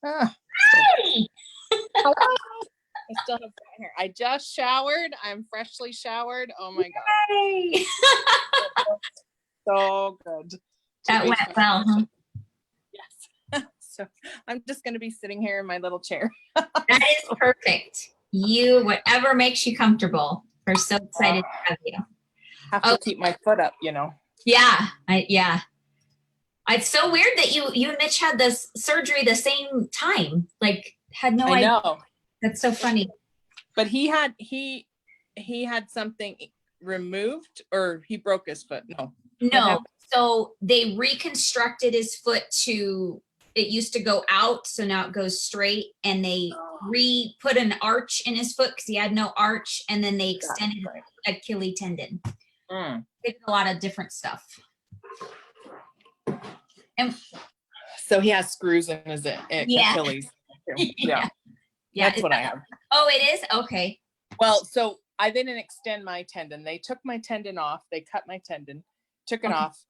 Ah, Hi. hello. I still have hair. I just showered. I'm freshly showered. Oh my God. Yay. So good. That went well, huh? Yes. So I'm just going to be sitting here in my little chair. That is perfect. Whatever makes you comfortable. We're so excited to have you. Have to keep my foot up, you know. Yeah. Yeah. It's so weird that you and Mitch had this surgery the same time. Like, had no idea. I know. That's so funny. But he had something removed, or he broke his foot. No. So they reconstructed his foot it used to go out, so now it goes straight, and they put an arch in his foot because he had no arch, and then they extended the Achilles tendon. They did a lot of different stuff. And so he has screws in his Achilles. Yeah. That's what I have. Oh, it is? Okay. Well, so I didn't extend my tendon. They took my tendon off. They cut my tendon, took it off,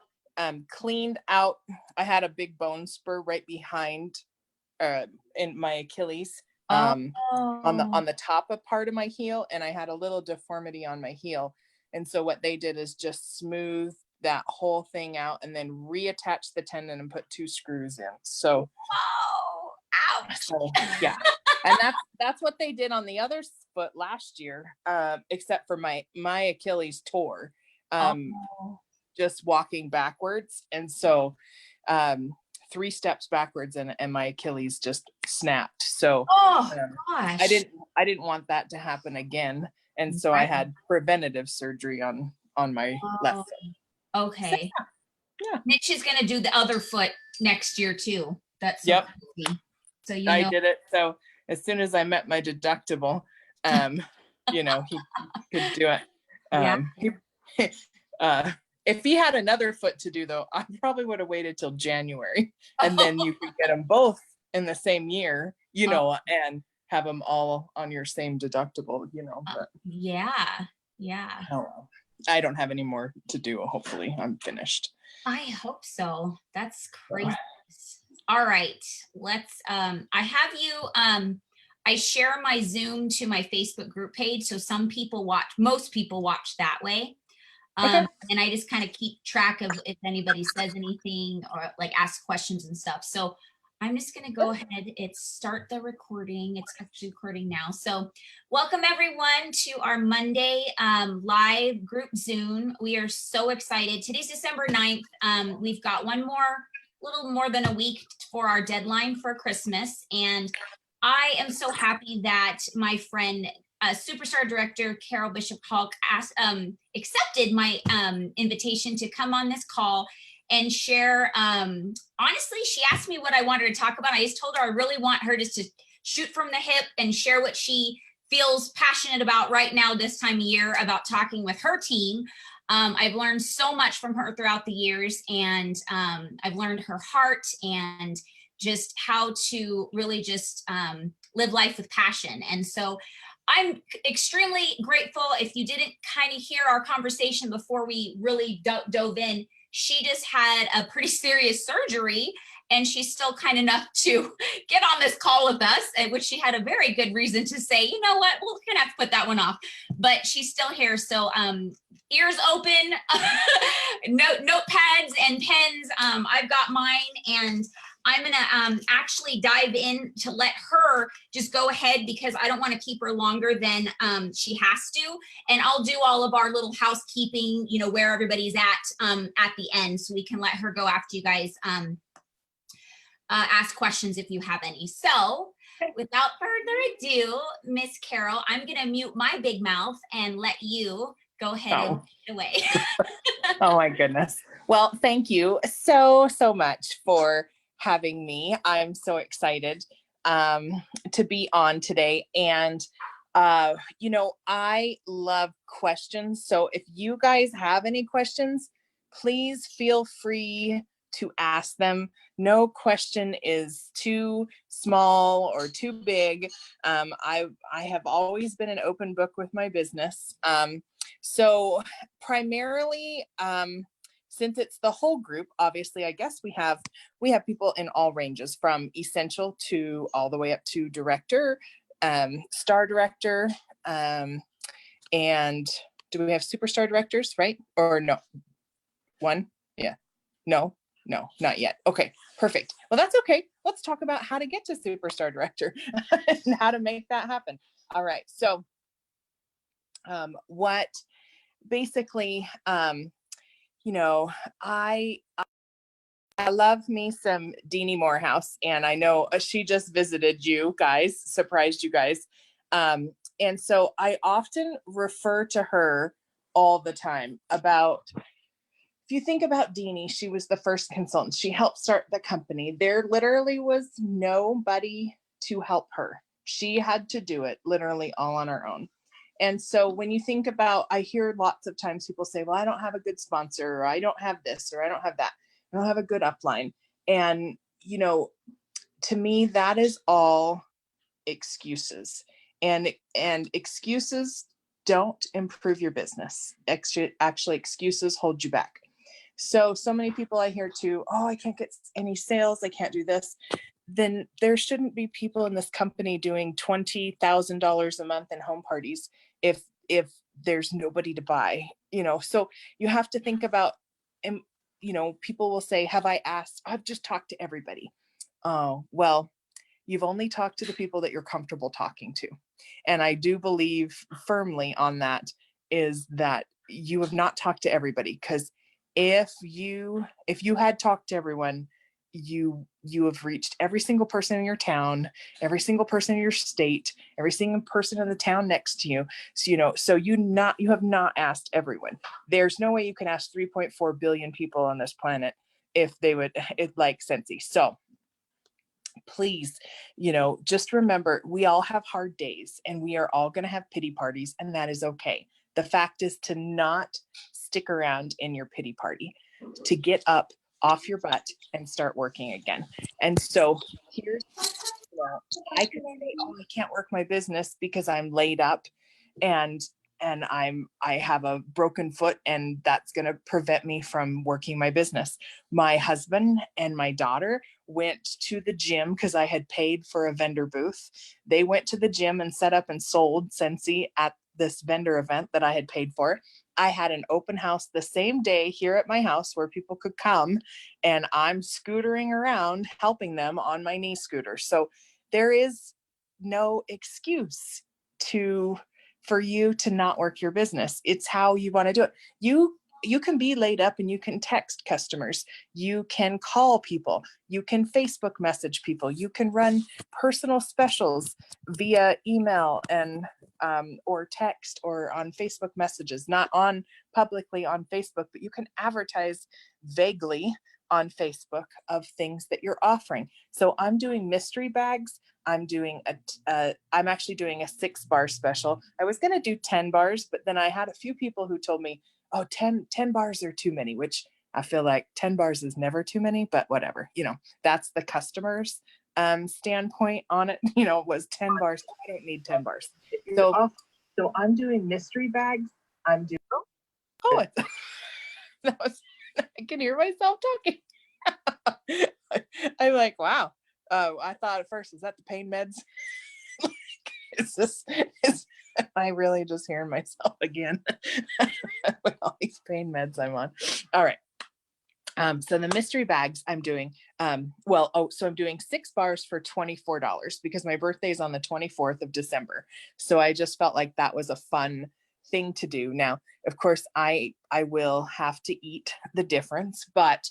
cleaned out. I had a big bone spur right behind in my Achilles, on the top of part of my heel, and I had a little deformity on my heel. And so what they did is just smooth that whole thing out and then reattach the tendon and put 2 screws in. So, ouch. So yeah. And that's what they did on the other foot last year, except for my Achilles tore, just walking backwards. And so 3 steps backwards and my Achilles just snapped. So gosh. I didn't want that to happen again. And so I had preventative surgery on my left foot. Okay. So, yeah. Mitch is going to do the other foot next year too. That's so crazy. So I did it. So as soon as I met my deductible, he could do it. If he had another foot to do, though, I probably would have waited till January, and then you could get them both in the same year, and have them all on your same deductible, But yeah. Oh, I don't have any more to do. Hopefully, I'm finished. I hope so. That's crazy. All right, let's. I have you. I share my Zoom to my Facebook group page, so most people watch that way. And I just kind of keep track of if anybody says anything or like ask questions and stuff. So I'm just going to go ahead and start the recording. It's actually recording now. So welcome everyone to our Monday live group Zoom. We are so excited. Today's December 9th. We've got little more than a week for our deadline for Christmas. And I am so happy that my friend, Superstar Director Carol Bishop Hauch accepted my invitation to come on this call and share. Honestly, she asked me what I wanted to talk about. I just told her I really want her just to shoot from the hip and share what she feels passionate about right now this time of year about talking with her team. I've learned so much from her throughout the years, and I've learned her heart and just how to really just live life with passion. And so I'm extremely grateful. If you didn't kind of hear our conversation before we really dove in, she just had a pretty serious surgery, and she's still kind enough to get on this call with us, which she had a very good reason to say, you know what, we're gonna have to put that one off, but she's still here. So ears open, notepads and pens. I've got mine, and I'm gonna actually dive in to let her just go ahead because I don't want to keep her longer than she has to. And I'll do all of our little housekeeping, where everybody's at the end, so we can let her go after you guys ask questions if you have any. So without further ado, Miss Carol, I'm gonna mute my big mouth and let you go ahead and take it away. Oh my goodness. Well, thank you so much for having me. I'm so excited to be on today. And I love questions. So if you guys have any questions, please feel free to ask them. No question is too small or too big. I have always been an open book with my business. So primarily, since it's the whole group, obviously, I guess we have people in all ranges, from essential to all the way up to director, star director, and do we have superstar directors, right? Or no? One? Yeah. No, not yet. Okay, perfect. Well, that's okay. Let's talk about how to get to superstar director and how to make that happen. All right. So, what basically, you know, I love me some Deanie Morehouse, and I know she just visited you guys, surprised you guys. And so I often refer to her all the time about, if you think about Deanie, she was the first consultant. She helped start the company. There literally was nobody to help her. She had to do it literally all on her own. And so when you think about, I hear lots of times people say, well, I don't have a good sponsor, or I don't have this, or I don't have that. I don't have a good upline. And, to me, that is all excuses. And excuses don't improve your business. Actually, excuses hold you back. So many people I hear too, oh, I can't get any sales, I can't do this. Then there shouldn't be people in this company doing $20,000 a month in home parties if there's nobody to buy. So you have to think about, and people will say, have I asked? I've just talked to everybody. Oh, well, you've only talked to the people that you're comfortable talking to. And I do believe firmly on that, is that you have not talked to everybody, because if you had talked to everyone, you have reached every single person in your town, every single person in your state, every single person in the town next to you. So you have not asked everyone. There's no way you can ask 3.4 billion people on this planet if they would like Scentsy. So please, just remember, we all have hard days, and we are all going to have pity parties, and that is okay. The fact is to not stick around in your pity party, to get up off your butt and start working again. And so here's, I could say, oh, I can't work my business because I'm laid up, and I have a broken foot, and that's going to prevent me from working my business. My husband and my daughter went to the gym because I had paid for a vendor booth. They went to the gym and set up and sold Scentsy at this vendor event that I had paid for. I had an open house the same day here at my house where people could come, and I'm scootering around helping them on my knee scooter. So there is no excuse for you to not work your business. It's how you want to do it. You can be laid up and you can text customers. You can call people. You can Facebook message people. You can run personal specials via email and or text or on Facebook messages, not on publicly on Facebook, but you can advertise vaguely on Facebook of things that you're offering. So I'm doing mystery bags. I'm actually doing a 6-bar special. I was going to do 10 bars, but then I had a few people who told me, oh, 10 bars are too many, which I feel like 10 bars is never too many, but whatever, that's the customer's standpoint on it, was 10 bars. I don't need 10 bars. So I'm doing mystery bags. I'm doing, oh, that was, I can hear myself talking. I'm like, wow. I thought at first, is that the pain meds? Is I really just hearing myself again with all these pain meds I'm on. All right. So the mystery bags I'm doing, so I'm doing 6 bars for $24 because my birthday is on the 24th of December. So I just felt like that was a fun thing to do. Now, of course, I will have to eat the difference, but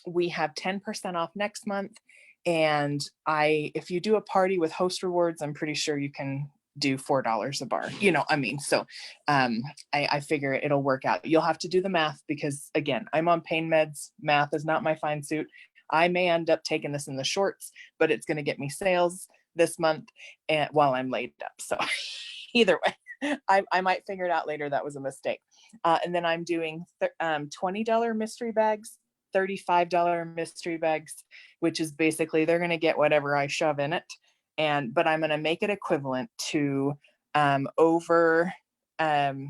we have 10% off next month. And if you do a party with host rewards, I'm pretty sure you can do $4 a bar, so I figure it'll work out. You'll have to do the math because, again, I'm on pain meds. Math is not my fine suit. I may end up taking this in the shorts, but it's going to get me sales this month and while I'm laid up. So either way, I might figure it out later. That was a mistake. And then I'm doing $20 mystery bags, $35 mystery bags, which is basically they're going to get whatever I shove in it. But I'm going to make it equivalent to over $1,000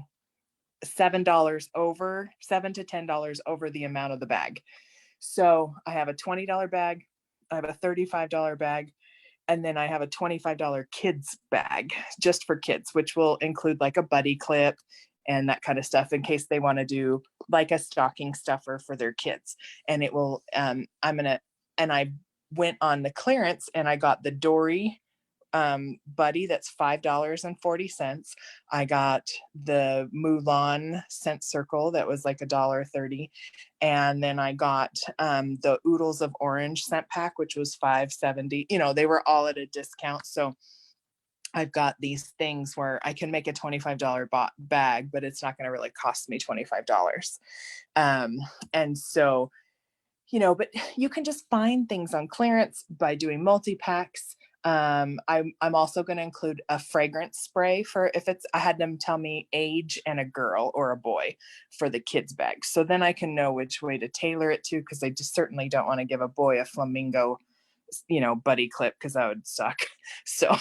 $7 over, $7 to $10 over the amount of the bag. So I have a $20 bag, I have a $35 bag, and then I have a $25 kids bag just for kids, which will include like a buddy clip and that kind of stuff in case they want to do like a stocking stuffer for their kids. And it will, and I went on the clearance and I got the Dory buddy that's $5.40. I got the Mulan scent circle that was like $1.30. And then I got the Oodles of Orange scent pack, which was $5.70. You know, they were all at a discount. So I've got these things where I can make a $25 bag, but it's not going to really cost me $25. And so, you know, but you can just find things on clearance by doing multi-packs. I'm also going to include a fragrance spray for if it's, I had them tell me age and a girl or a boy for the kids bag. So then I can know which way to tailor it to, because I just certainly don't want to give a boy a flamingo, you know, buddy clip, because that would suck. So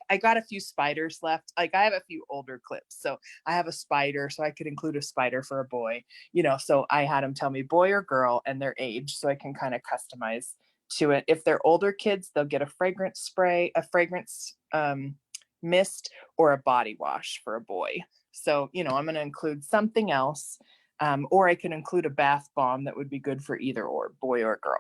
I got a few spiders left. Like I have a few older clips. So I have a spider, so I could include a spider for a boy, you know, so I had them tell me boy or girl and their age, so I can kind of customize to it. If they're older kids, they'll get a fragrance spray, a fragrance mist, or a body wash for a boy. So, you know, I'm going to include something else, or I can include a bath bomb that would be good for either or, boy or girl.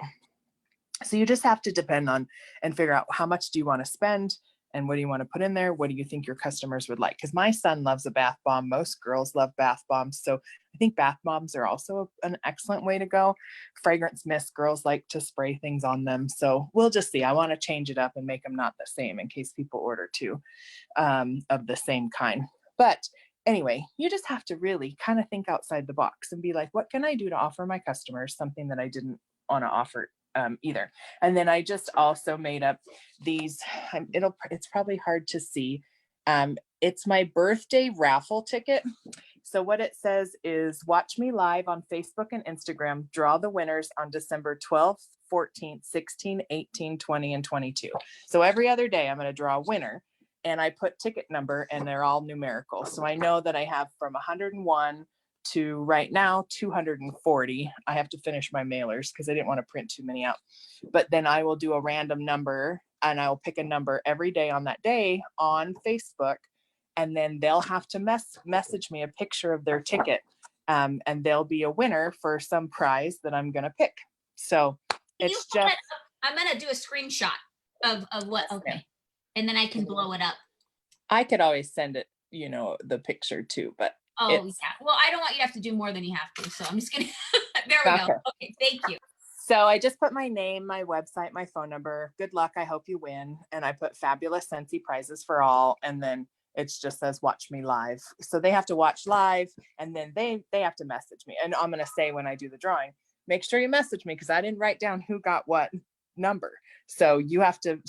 So you just have to depend on and figure out how much do you want to spend and what do you want to put in there? What do you think your customers would like? Because my son loves a bath bomb. Most girls love bath bombs. So I think bath bombs are also an excellent way to go. Fragrance mist, girls like to spray things on them. So we'll just see. I want to change it up and make them not the same in case people order two of the same kind. But anyway, you just have to really kind of think outside the box and be like, what can I do to offer my customers something that I didn't want to offer either. And then I just also made up these, it's probably hard to see. It's my birthday raffle ticket. So what it says is watch me live on Facebook and Instagram, draw the winners on December 12th, 14th, 16, 18, 20, and 22. So every other day I'm going to draw a winner, and I put ticket number and they're all numerical. So I know that I have from 101 to right now 240. I have to finish my mailers because I didn't want to print too many out. But then I will do a random number and I'll pick a number every day on that day on Facebook. And then they'll have to message me a picture of their ticket. And they'll be a winner for some prize that I'm going to pick. So it's just. I'm going to do a screenshot of what, okay. And then I can blow it up. I could always send it, you know, the picture too, but. Oh, yeah. Well, I don't want you to have to do more than you have to. So I'm just going to, there we go. Okay, thank you. So I just put my name, my website, my phone number. Good luck. I hope you win. And I put fabulous Scentsy prizes for all. And then it just says, watch me live. So they have to watch live and then they have to message me. And I'm going to say when I do the drawing, make sure you message me because I didn't write down who got what number. So you have to,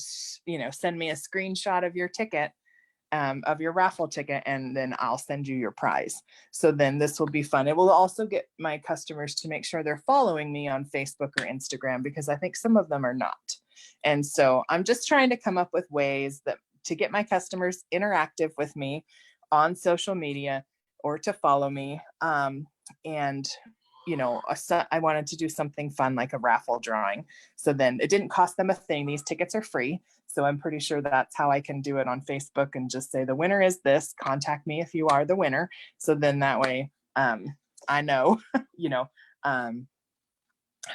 you know, send me a screenshot of your ticket. Of your raffle ticket, and then I'll send you your prize. So then this will be fun. It will also get my customers to make sure they're following me on Facebook or Instagram, because I think some of them are not. And so I'm just trying to come up with ways that to get my customers interactive with me on social media or to follow me. And you know, I wanted to do something fun like a raffle drawing. So then it didn't cost them a thing. These tickets are free. So I'm pretty sure that's how I can do it on Facebook and just say the winner is this, contact me if you are the winner. So then that way I know, you know,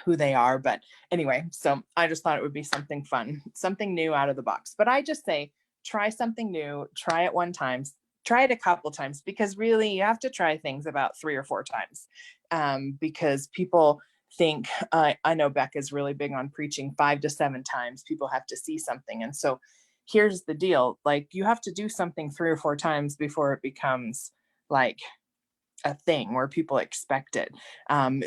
who they are. But anyway, so I just thought it would be something fun, something new out of the box. But I just say, try something new, try it one time, try it a couple times, because really you have to try things about 3 or 4 times because people think, I know Becca's really big on preaching 5 to 7 times. People have to see something. And so here's the deal. Like you have to do something 3 or 4 times before it becomes like a thing where people expect it.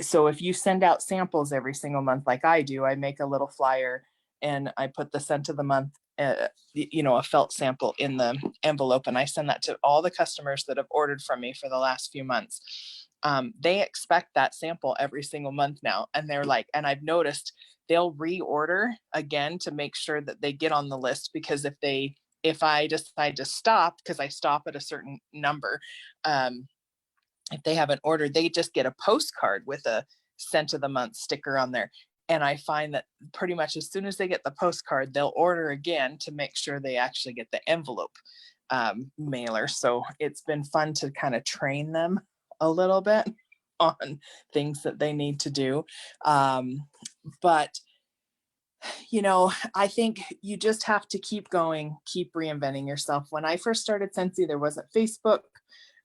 So if you send out samples every single month, like I do, I make a little flyer and I put the scent of the month, you know, a felt sample in the envelope. And I send that to all the customers that have ordered from me for the last few months. They expect that sample every single month now. And they're like, and I've noticed they'll reorder again to make sure that they get on the list, because if I decide to stop, because I stop at a certain number, if they haven't ordered, they just get a postcard with a scent of the month sticker on there. And I find that pretty much as soon as they get the postcard, they'll order again to make sure they actually get the envelope mailer. So it's been fun to kind of train them a little bit on things that they need to do. But you know, I think you just have to keep going, keep reinventing yourself. When I first started Scentsy, there wasn't Facebook.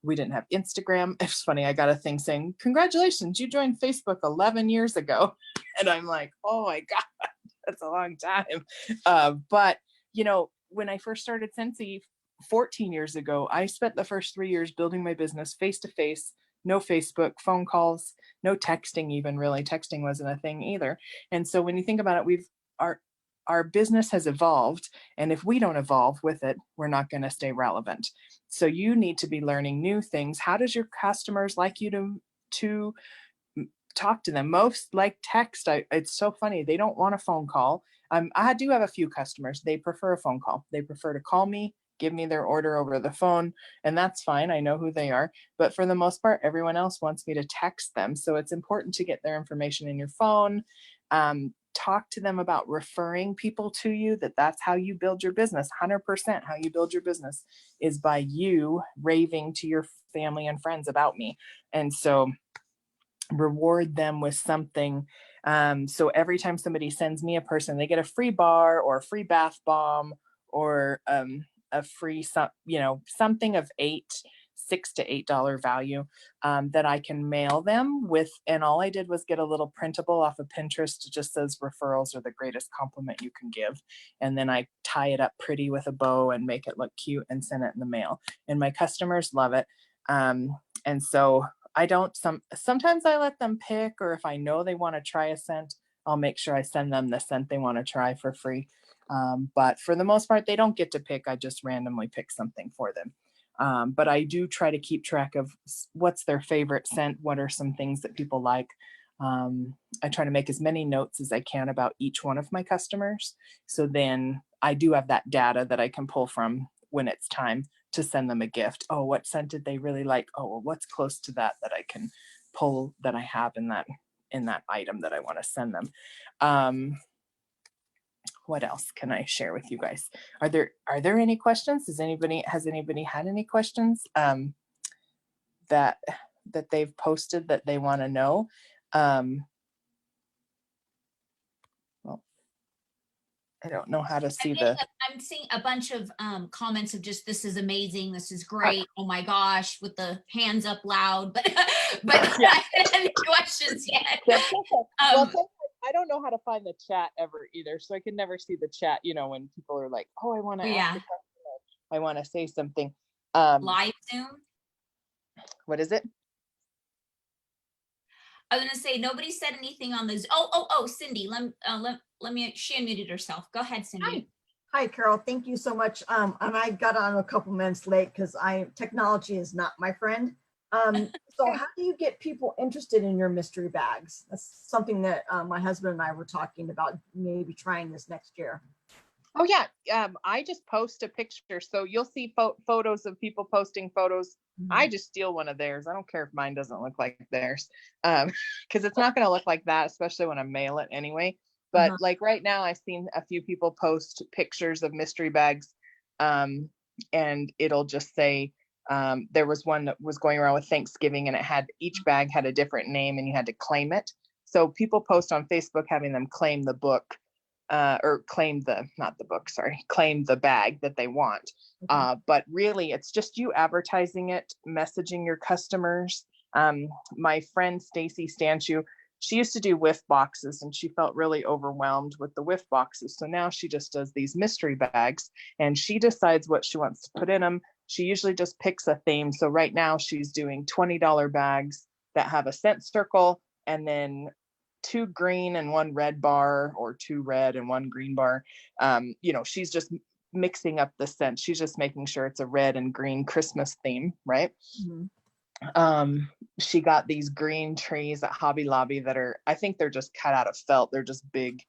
We didn't have Instagram. It's funny, I got a thing saying, congratulations, you joined Facebook 11 years ago. And I'm like, oh my God, that's a long time. But, you know, when I first started Scentsy 14 years ago, I spent the first 3 years building my business face to face, no Facebook, phone calls, no texting, even really. Texting wasn't a thing either. And so when you think about it, our our business has evolved, and if we don't evolve with it, we're not going to stay relevant. So you need to be learning new things. How does your customers like you to talk to them? Most like text. It's so funny, they don't want a phone call. I do have a few customers, they prefer a phone call. They prefer to call me, give me their order over the phone, and that's fine, I know who they are. But for the most part, everyone else wants me to text them. So it's important to get their information in your phone. Talk to them about referring people to you. That's how you build your business. 100% how you build your business is by you raving to your family and friends about me. And so reward them with something. So every time somebody sends me a person, they get a free bar or a free bath bomb or a free something of $6 to $8 value that I can mail them with. And all I did was get a little printable off of Pinterest. It just says referrals are the greatest compliment you can give. And then I tie it up pretty with a bow and make it look cute and send it in the mail. And my customers love it. And so I don't, sometimes I let them pick, or if I know they want to try a scent, I'll make sure I send them the scent they want to try for free. But for the most part, they don't get to pick. I just randomly pick something for them. But I do try to keep track of what's their favorite scent. What are some things that people like? I try to make as many notes as I can about each one of my customers. So then I do have that data that I can pull from when it's time to send them a gift. Oh, what scent did they really like? Oh, well, what's close to that I can pull that I have in that item that I want to send them. What else can I share with you guys? Are there any questions? Has anybody had any questions that they've posted that they want to know? Well, I don't know how to see I'm seeing a bunch of comments of just, this is amazing, this is great, oh my gosh, with the hands up loud, but Yeah. I haven't any questions yet. Well, I don't know how to find the chat ever either, so I can never see the chat, when people are like, oh, I want to ask a question, I want to say something. Live Zoom? What is it? I was gonna say, nobody said anything on this. Oh, Cindy, let me, she unmuted herself. Go ahead, Cindy. Hi, Carol. Thank you so much. And I got on a couple minutes late because technology is not my friend. So how do you get people interested in your mystery bags? That's something that my husband and I were talking about, maybe trying this next year. Oh yeah, I just post a picture, so you'll see photos of people posting photos. I just steal one of theirs. I don't care if mine doesn't look like theirs, because it's not going to look like that, especially when I mail it anyway. But like right now, I've seen a few people post pictures of mystery bags, and it'll just say, there was one that was going around with Thanksgiving, and each bag had a different name, and you had to claim it. So people post on Facebook having them claim the book. Or claim claim the bag that they want. But really, it's just you advertising it, messaging your customers. My friend Stacy Stanchu, she used to do whiff boxes, and she felt really overwhelmed with the whiff boxes. So now she just does these mystery bags, and she decides what she wants to put in them. She usually just picks a theme. So right now she's doing $20 bags that have a scent circle, and then 2 green and 1 red bar, or 2 red and 1 green bar. She's just mixing up the scent. She's just making sure it's a red and green Christmas theme, right? She got these green trees at Hobby Lobby that I think they're just cut out of felt. They're just big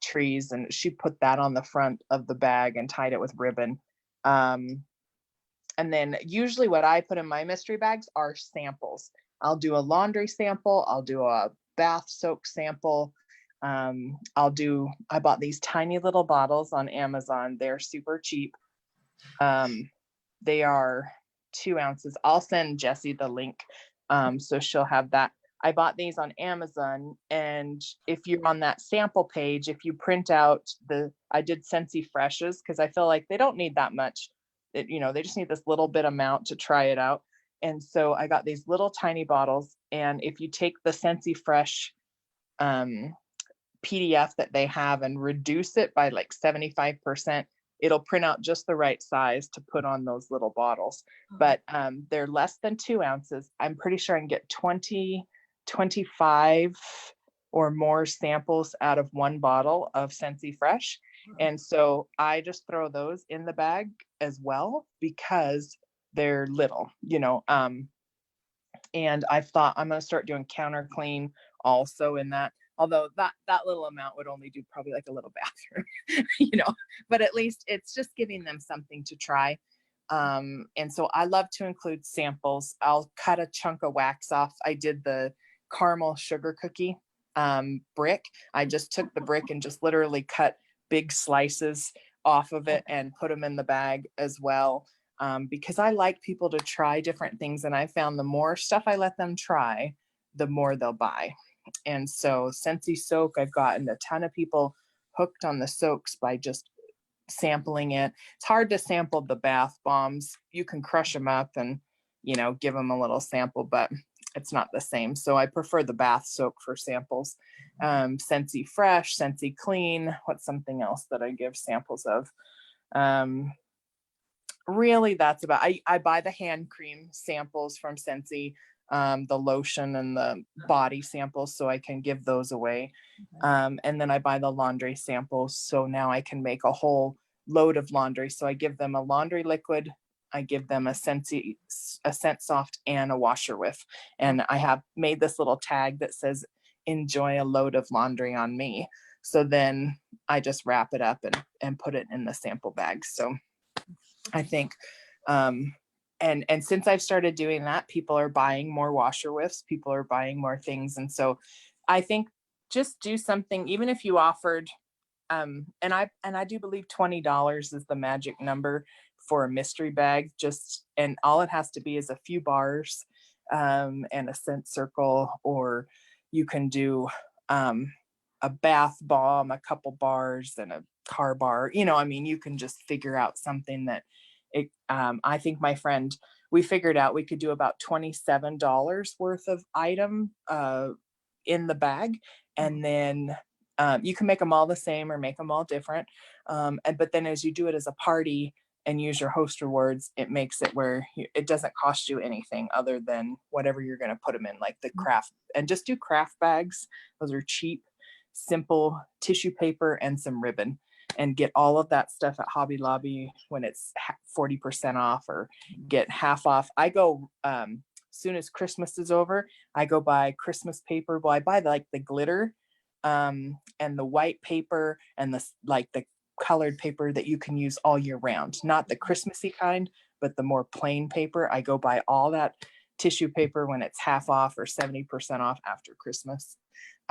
trees, and she put that on the front of the bag and tied it with ribbon. And then usually what I put in my mystery bags are samples. I'll do a laundry sample. I'll do a bath soak sample. I bought these tiny little bottles on Amazon. They're super cheap. They are 2 ounces. I'll send Jessie the link. So she'll have that. I bought these on Amazon, and if you're on that sample page, if you print out I did Scentsy Freshes because I feel like they don't need that much. They just need this little bit amount to try it out. And so I got these little tiny bottles, and if you take the Scentsy Fresh PDF that they have and reduce it by like 75%, it'll print out just the right size to put on those little bottles. But they're less than 2 ounces. I'm pretty sure I can get 20, 25 or more samples out of one bottle of Scentsy Fresh. And so I just throw those in the bag as well because they're little, and I thought I'm going to start doing counter clean also in that. Although that little amount would only do probably like a little bathroom, but at least it's just giving them something to try. And so I love to include samples. I'll cut a chunk of wax off. I did the caramel sugar cookie brick. I just took the brick and just literally cut big slices off of it and put them in the bag as well. Because I like people to try different things. And I found the more stuff I let them try, the more they'll buy. And so Scentsy soak, I've gotten a ton of people hooked on the soaks by just sampling it. It's hard to sample the bath bombs. You can crush them up and, give them a little sample, but it's not the same. So I prefer the bath soak for samples. Scentsy Fresh, Scentsy Clean. What's something else that I give samples of? Really, that's about, I buy the hand cream samples from Scentsy, the lotion and the body samples, so I can give those away. And then I buy the laundry samples, so now I can make a whole load of laundry. So I give them a laundry liquid, I give them a Scent Soft and a washer whiff. And I have made this little tag that says, enjoy a load of laundry on me. So then I just wrap it up and put it in the sample bag. So I think, and since I've started doing that, people are buying more washer whiffs, people are buying more things. And so I think just do something, even if you offered, and I do believe $20 is the magic number for a mystery bag, and all it has to be is a few bars, and a scent circle, or you can do, a bath bomb, a couple bars and a car bar, you can just figure out something that I think my friend, we figured out we could do about $27 worth of item in the bag. And then you can make them all the same or make them all different. But then as you do it as a party and use your host rewards, it makes it where it doesn't cost you anything other than whatever you're going to put them in, like the craft, and just do craft bags. Those are cheap, simple tissue paper and some ribbon, and get all of that stuff at Hobby Lobby when it's 40% off or get half off. I go, soon as Christmas is over, I go buy Christmas paper. Well, I buy the glitter and the white paper and the colored paper that you can use all year round, not the Christmassy kind, but the more plain paper. I go buy all that tissue paper when it's half off or 70% off after Christmas.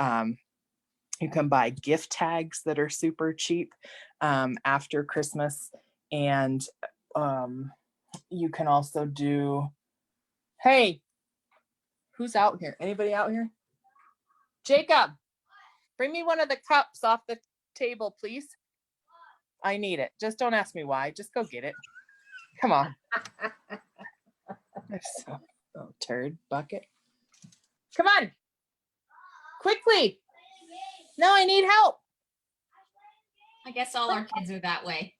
You can buy gift tags that are super cheap after Christmas. And you can also do, hey, who's out here? Anybody out here? Jacob, bring me one of the cups off the table, please. I need it. Just don't ask me why. Just go get it. Come on. Turd bucket. Come on. Quickly. No, I need help. I guess all our kids are that way.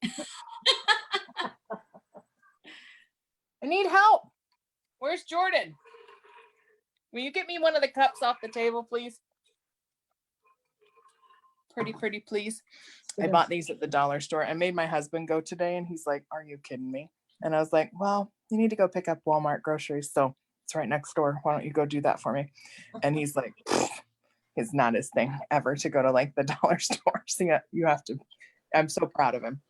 I need help. Where's Jordan? Will you get me one of the cups off the table, please? Pretty, please. I bought these at the dollar store. I made my husband go today, and he's like, are you kidding me? And I was like, well, you need to go pick up Walmart groceries, so it's right next door. Why don't you go do that for me? And he's like, it's not his thing ever to go to the dollar store. So yeah, you have to. I'm so proud of him.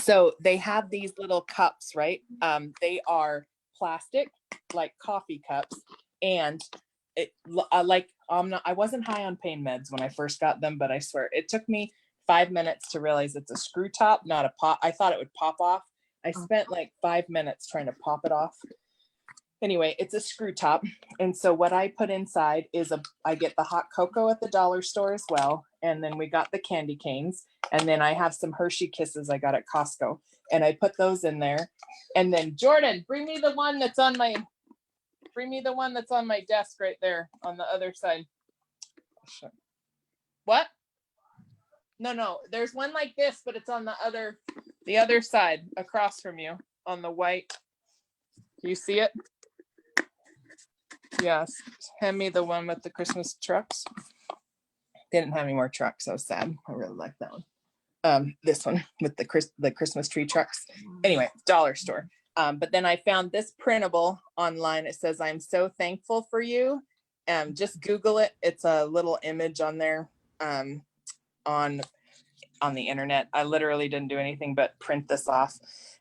So they have these little cups, right? They are plastic, like coffee cups, And I wasn't high on pain meds when I first got them, but I swear it took me 5 minutes to realize it's a screw top, not a pop. I thought it would pop off. I spent like 5 minutes trying to pop it off. Anyway, it's a screw top. And so what I put inside is I get the hot cocoa at the dollar store as well. And then we got the candy canes. And then I have some Hershey Kisses I got at Costco. And I put those in there. And then Jordan, bring me the one that's on my desk right there on the other side. What? No, there's one like this, but it's on the other side across from you on the white. You see it? Yes. Hand me the one with the Christmas trucks. They didn't have any more trucks. So sad. I really like that one. This one with the Christmas tree trucks. Anyway, dollar store. But then I found this printable online. It says, "I'm so thankful for you." Just Google it. It's a little image on there on the internet. I literally didn't do anything but print this off.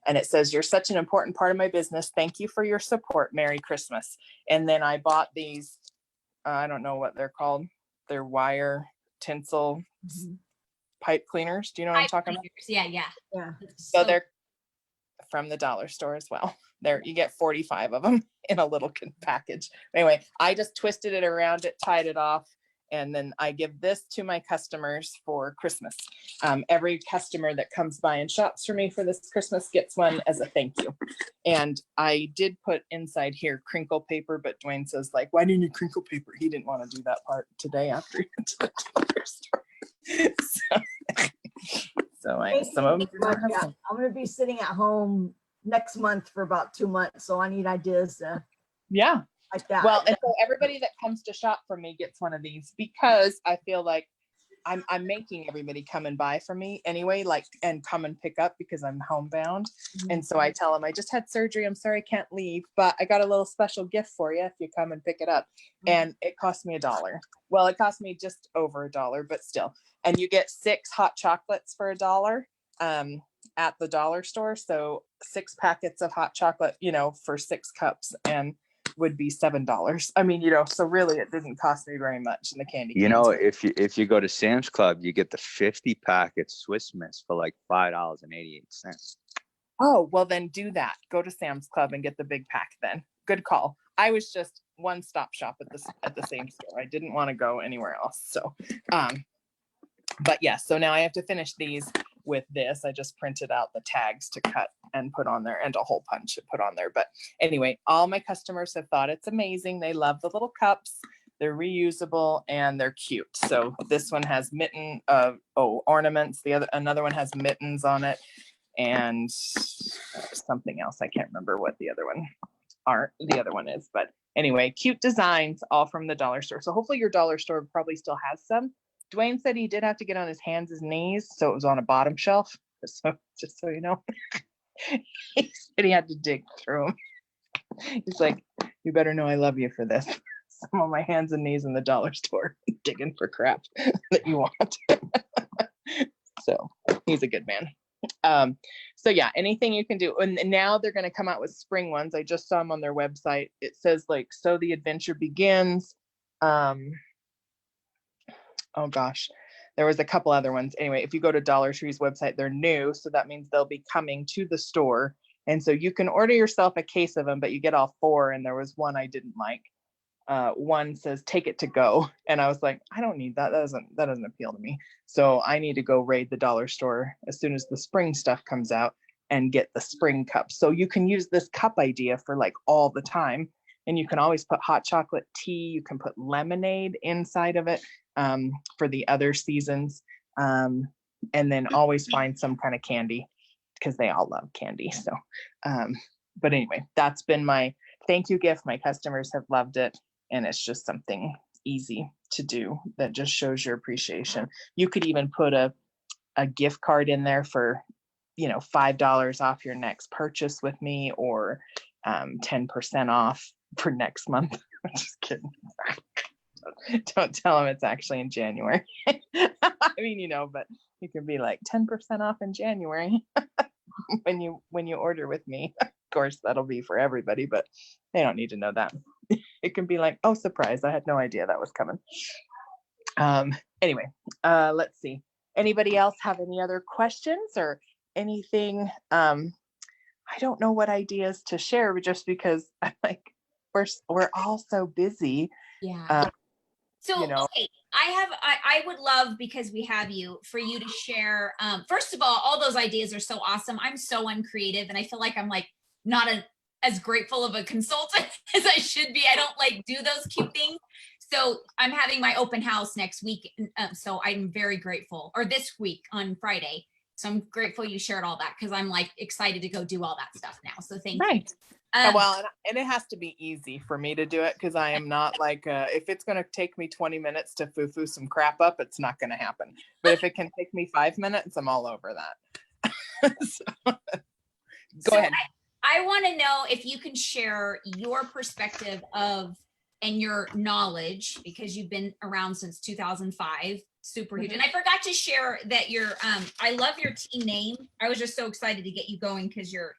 And it says, "You're such an important part of my business. Thank you for your support. Merry Christmas." And then I bought these, I don't know what they're called. They're wire tinsel pipe cleaners. Do you know what I'm talking about? Yeah. So they're from the dollar store as well. There, you get 45 of them in a little package. Anyway, I just twisted it around it, tied it off, and then I give this to my customers for Christmas. Every customer that comes by and shops for me for this Christmas gets one as a thank you. And I did put inside here crinkle paper, but Dwayne says, like, "Why do you need crinkle paper?" He didn't want to do that part today after he went to the dollar store. Some of them. I'm going to be sitting at home next month for about 2 months, so I need ideas to like that. Well, and so everybody that comes to shop from me gets one of these, because I feel like I'm making everybody come and buy from me anyway, like, and come and pick up because I'm homebound. And so I tell them, "I just had surgery. I'm sorry I can't leave, but I got a little special gift for you if you come and pick it up." And it cost me $1. Well, it cost me just over $1, but still. And you get 6 hot chocolates for $1 at the dollar store. So 6 packets of hot chocolate, for 6 cups, and would be $7. I mean, so really it didn't cost me very much in the candy canes. If you go to Sam's Club, you get the 50 packet Swiss Miss for like $5.88. Oh, well then do that. Go to Sam's Club and get the big pack then. Good call. I was just one-stop shop at the same store. I didn't want to go anywhere else. So, but yeah, so now I have to finish these with this. I just printed out the tags to cut and put on there, and a hole punch to put on there. But anyway, all my customers have thought it's amazing. They love the little cups. They're reusable and they're cute. So this one has ornaments. Another one has mittens on it, and something else. I can't remember what the other one is. But anyway, cute designs, all from the dollar store. So hopefully your dollar store probably still has some. Dwayne said he did have to get on his hands and knees, so it was on a bottom shelf. So just so you know, he said he had to dig through them. He's like, "You better know I love you for this." I'm on my hands and knees in the dollar store digging for crap that you want. So he's a good man. So yeah, anything you can do. And now they're going to come out with spring ones. I just saw them on their website. It says like, "So the adventure begins." Oh gosh, there was a couple other ones. Anyway, if you go to Dollar Tree's website, they're new. So that means they'll be coming to the store. And so you can order yourself a case of them, but you get all 4. And there was one I didn't like. One says, "Take it to go." And I was like, I don't need that. That doesn't appeal to me. So I need to go raid the dollar store as soon as the spring stuff comes out and get the spring cups. So you can use this cup idea for like all the time. And you can always put hot chocolate tea. You can put lemonade inside of it for the other seasons. And then always find some kind of candy, because they all love candy. So, but anyway, that's been my thank you gift. My customers have loved it. And it's just something easy to do that just shows your appreciation. You could even put a gift card in there for, $5 off your next purchase with me, or 10% off for next month. I'm just kidding. Don't tell them it's actually in January. I mean, but you can be like 10% off in January when you order with me. Of course, that'll be for everybody, but they don't need to know that. it can be like, oh, surprise, I had no idea that was coming. Anyway, let's see. Anybody else have any other questions or anything? I don't know what ideas to share, but just because I'm like, we're all so busy. Yeah. So, You know. okay, I would love, because we have you, for you to share, first of all those ideas are so awesome. I'm so uncreative and I feel like I'm like not as grateful of a consultant as I should be. I don't like do those cute things. So I'm having my open house next week. So I'm very grateful, or this week on Friday. So I'm grateful you shared all that, because I'm like excited to go do all that stuff now. So thank you. Right. Well, and it has to be easy for me to do it, because I am not like, if it's going to take me 20 minutes to foo-foo some crap up, it's not going to happen. But if it can take me 5 minutes, I'm all over that. Go ahead. I want to know if you can share your perspective of, and your knowledge, because you've been around since 2005, super huge. And I forgot to share that I love your team name. I was just so excited to get you going, because you're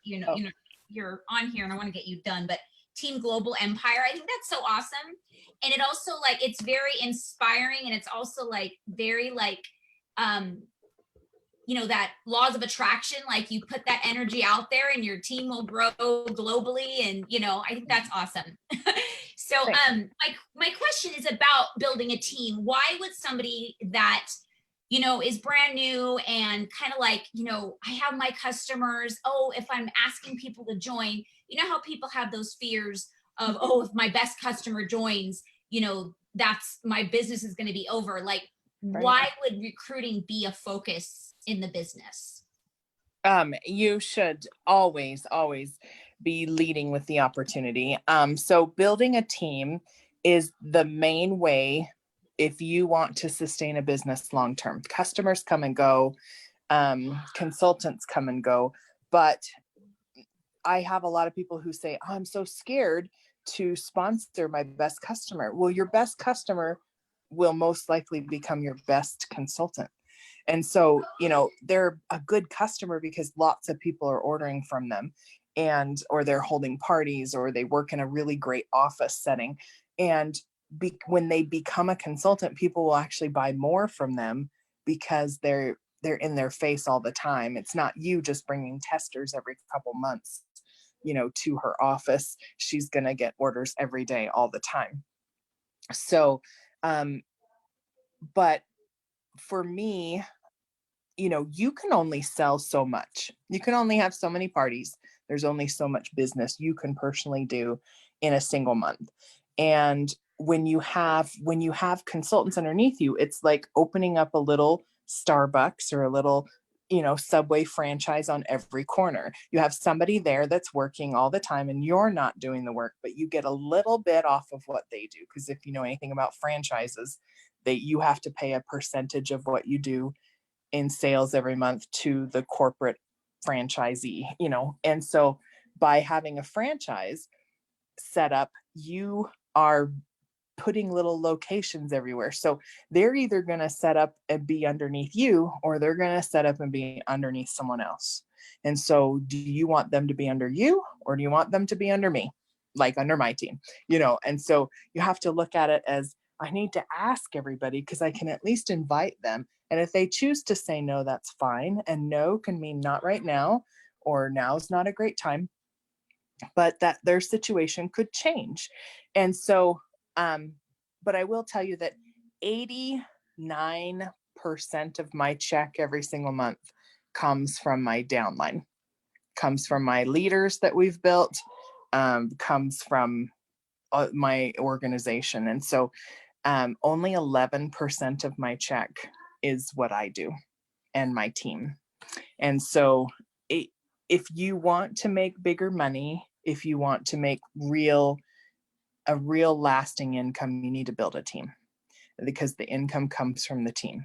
on here and I want to get you done, but Team Global Empire, I think that's so awesome. And it also, like, it's very inspiring, and it's also like very like, that laws of attraction, like you put that energy out there and your team will grow globally. And, I think that's awesome. So, my question is about building a team. Why would somebody that, is brand new and kind of like, I have my customers, if I'm asking people to join, how people have those fears of, if my best customer joins, that's, my business is going to be over. Like, why would recruiting be a focus in the business? You should always be leading with the opportunity. So building a team is the main way if you want to sustain a business long term. Customers come and go, consultants come and go, but I have a lot of people who say, I'm so scared to sponsor my best customer. Well, your best customer will most likely become your best consultant. And so, they're a good customer because lots of people are ordering from them, or they're holding parties, or they work in a really great office setting. And when they become a consultant, people will actually buy more from them because they're in their face all the time. It's not you just bringing testers every couple months, to her office. She's going to get orders every day, all the time. So, but for me, you can only sell so much. You can only have so many parties. There's only so much business you can personally do in a single month. And when you have consultants underneath you, it's like opening up a little Starbucks or a little, Subway franchise on every corner. You have somebody there that's working all the time and you're not doing the work, but you get a little bit off of what they do. Because if you know anything about franchises, you have to pay a percentage of what you do in sales every month to the corporate franchisee, and so by having a franchise set up, you are putting little locations everywhere. So they're either going to set up and be underneath you, or they're going to set up and be underneath someone else. And so do you want them to be under you, or do you want them to be under me, like under my team? And so you have to look at it as, I need to ask everybody because I can at least invite them. And if they choose to say no, that's fine. And no can mean not right now, or now's not a great time, but that their situation could change. And so, but I will tell you that 89% of my check every single month comes from my downline, comes from my leaders that we've built, comes from my organization. And so only 11% of my check is what I do and my team. And so if you want to make bigger money, if you want to make a real lasting income, you need to build a team, because the income comes from the team.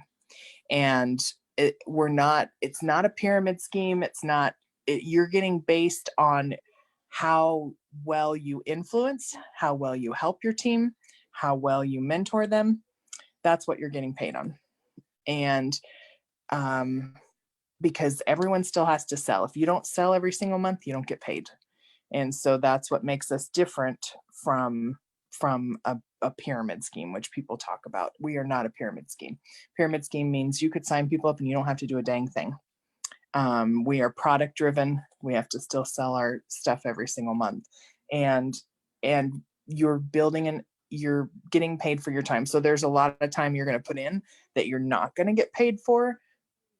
And it's not a pyramid scheme. You're getting based on how well you influence, how well you help your team, how well you mentor them. That's what you're getting paid on. And because everyone still has to sell. If you don't sell every single month, you don't get paid. And so that's what makes us different from from a pyramid scheme, which people talk about. We are not a pyramid scheme. Pyramid scheme means you could sign people up and you don't have to do a dang thing. We are product driven. We have to still sell our stuff every single month, and you're building and you're getting paid for your time. So there's a lot of time you're going to put in that you're not going to get paid for,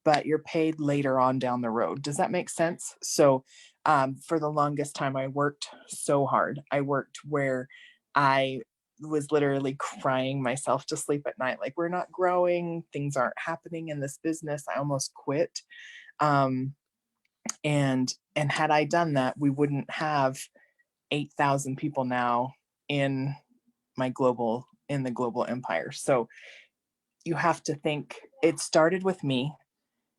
but you're paid later on down the road. Does that make sense? So for the longest time, I worked so hard. I worked where I was literally crying myself to sleep at night. Like, we're not growing, things aren't happening in this business. I almost quit. And had I done that, we wouldn't have 8,000 people now in the global empire. So you have to think, it started with me.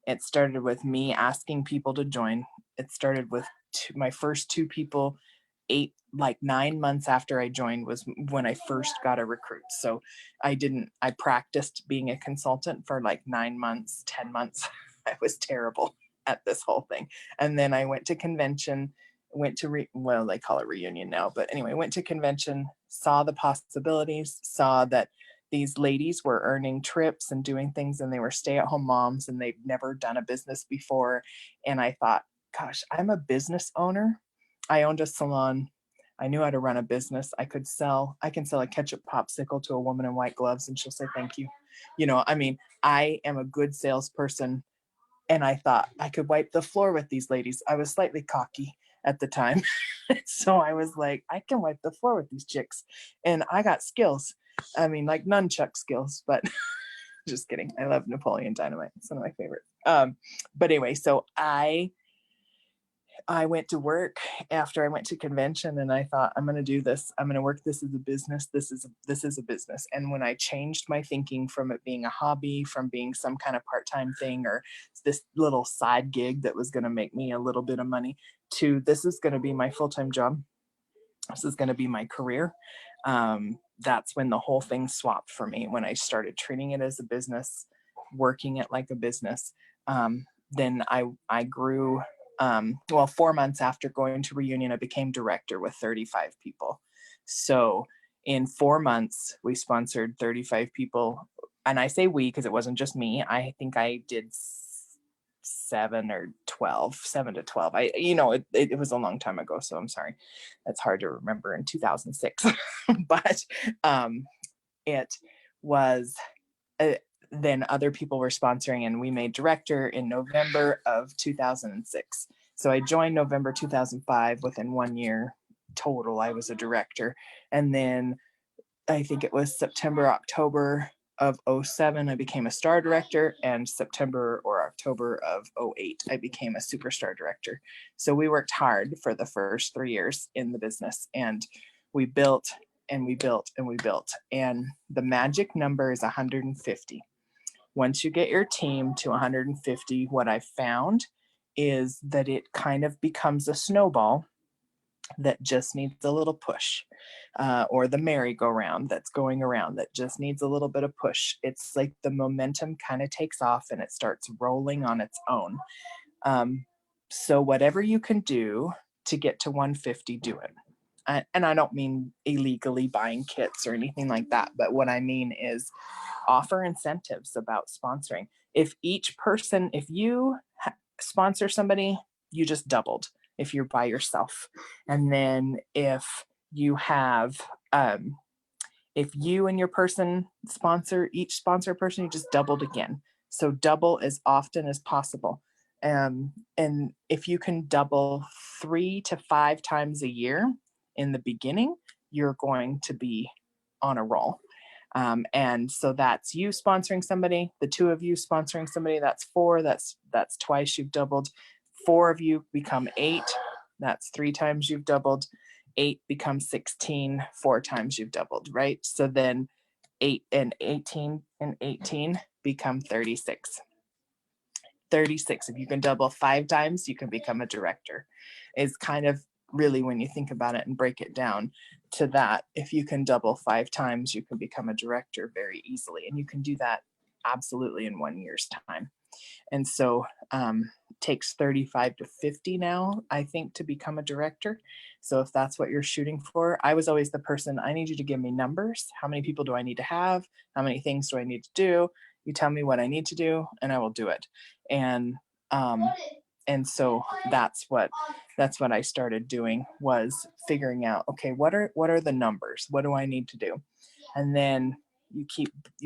It started with me asking people to join. It started with my first 2 people. 9 months after I joined was when I first got a recruit. So I practiced being a consultant for like 9 months, 10 months. I was terrible at this whole thing. And then I went to convention, they call it reunion now, but anyway, went to convention, saw the possibilities, saw that these ladies were earning trips and doing things, and they were stay-at-home moms and they'd never done a business before. And I thought, gosh, I'm a business owner. I owned a salon. I knew how to run a business. I can sell a ketchup popsicle to a woman in white gloves and she'll say thank you. I am a good salesperson. And I thought I could wipe the floor with these ladies. I was slightly cocky at the time. So I was like, I can wipe the floor with these chicks. And I got skills. Like nunchuck skills, but just kidding. I love Napoleon Dynamite. It's one of my favorites. But anyway, so I went to work after I went to convention, and I thought, I'm going to do this. I'm going to work this as a business. This is a business. And when I changed my thinking from it being a hobby, from being some kind of part-time thing or this little side gig that was going to make me a little bit of money, to this is going to be my full-time job. This is going to be my career. That's when the whole thing swapped for me. When I started treating it as a business, working it like a business, then I grew. 4 months after going to reunion, I became director with 35 people. So in 4 months, we sponsored 35 people. And I say we, because it wasn't just me. I think I did 7 to 12. It was a long time ago. So I'm sorry. That's hard to remember in 2006, but it was, then other people were sponsoring, and we made director in November of 2006. So I joined November 2005. Within 1 year total, I was a director. And then I think it was September, October of 07, I became a star director, and September or October of 08, I became a superstar director. So we worked hard for the first 3 years in the business, and we built and we built and we built. And the magic number is 150. Once you get your team to 150, what I found is that it kind of becomes a snowball that just needs a little push, or the merry-go-round that's going around that just needs a little bit of push. It's like the momentum kind of takes off and it starts rolling on its own. So whatever you can do to get to 150, do it. And I don't mean illegally buying kits or anything like that, but what I mean is offer incentives about sponsoring. If you sponsor somebody, you just doubled if you're by yourself. And then if you have, if you and your person each sponsor a person, you just doubled again. So double as often as possible. And if you can double 3 to 5 times a year in the beginning, you're going to be on a roll. And so that's you sponsoring somebody, the 2 of you sponsoring somebody, that's 4, that's twice you've doubled. 4 of you become 8, that's 3 times you've doubled. 8 becomes 16, 4 times you've doubled, right? So then 8 and 18 and 18 become 36. 36, if you can double 5 times, you can become a director, is kind of really, when you think about it and break it down to that, if you can double 5 times, you can become a director very easily. And you can do that absolutely in 1 year's time. And so takes 35 to 50 now, I think, to become a director. So if that's what you're shooting for, I was always the person, I need you to give me numbers. How many people do I need to have? How many things do I need to do? You tell me what I need to do and I will do it. And so that's what I started doing, was figuring out, okay, what are the numbers? What do I need to do? And then you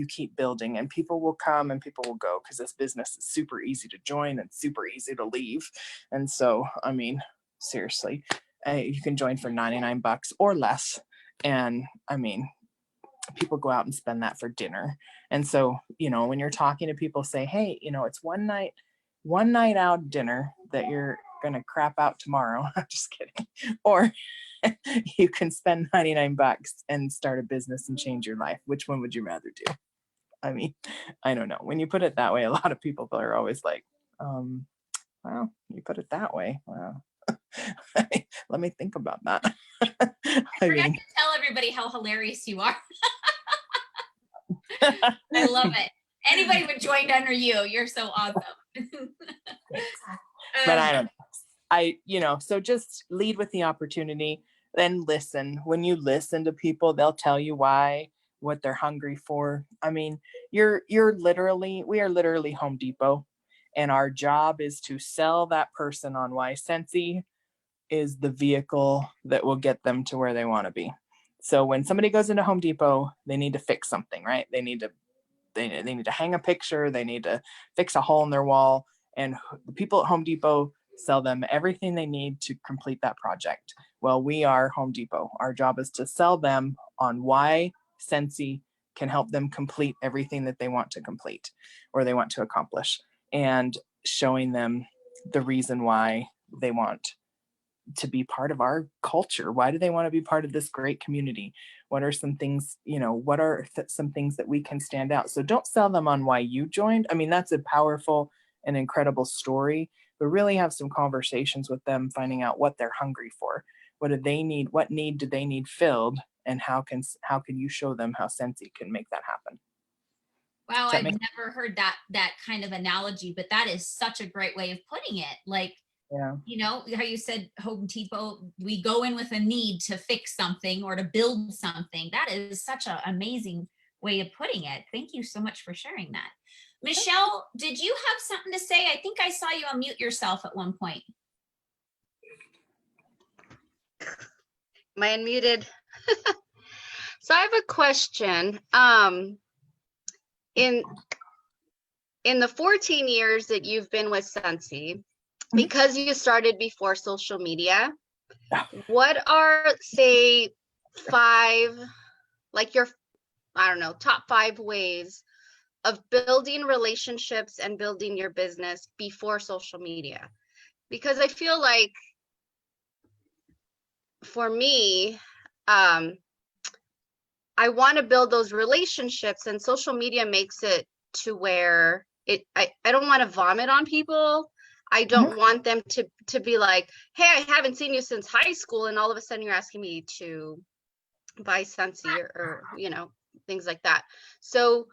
keep building, and people will come and people will go, because this business is super easy to join and super easy to leave. And so, I mean, seriously, you can join for $99 or less. And I mean, people go out and spend that for dinner. And so, when you're talking to people, say, hey, it's one night out dinner that you're going to crap out tomorrow. I'm just kidding. Or you can spend $99 and start a business and change your life. Which one would you rather do? I mean, I don't know. When you put it that way, a lot of people are always like, well, you put it that way. Wow. Let me think about that. I forgot to tell everybody how hilarious you are. I love it. Anybody would join under you. You're so awesome. But I don't know. So just lead with the opportunity, then listen. When you listen to people, they'll tell you what they're hungry for. I mean, we are literally Home Depot, and our job is to sell that person on why Scentsy is the vehicle that will get them to where they want to be. So when somebody goes into Home Depot, they need to fix something, right? They need to hang a picture. They need to fix a hole in their wall. And the people at Home Depot sell them everything they need to complete that project. Well, we are Home Depot. Our job is to sell them on why Scentsy can help them complete everything that they want to complete or they want to accomplish, and showing them the reason why they want to be part of our culture. Why do they want to be part of this great community? What are some things, some things that we can stand out? So don't sell them on why you joined. I mean, that's a powerful and incredible story, but really have some conversations with them, finding out what they're hungry for. What do they need? What need do they need filled? And how can you show them how Scentsy can make that happen? Wow, I've never heard that kind of analogy, but that is such a great way of putting it. Like, yeah, how you said Home Depot, we go in with a need to fix something or to build something. That is such an amazing way of putting it. Thank you so much for sharing that. Michelle, did you have something to say? I think I saw you unmute yourself at one point. Am I unmuted? So I have a question. In the 14 years that you've been with Scentsy, because you started before social media, what are, say, 5, like your, I don't know, top 5 ways of building relationships and building your business before social media? Because I feel like, for me, I want to build those relationships, and social media makes it to where I don't want to vomit on people. I don't want them to be like, hey, I haven't seen you since high school, and all of a sudden you're asking me to buy Scentsy or things like that. So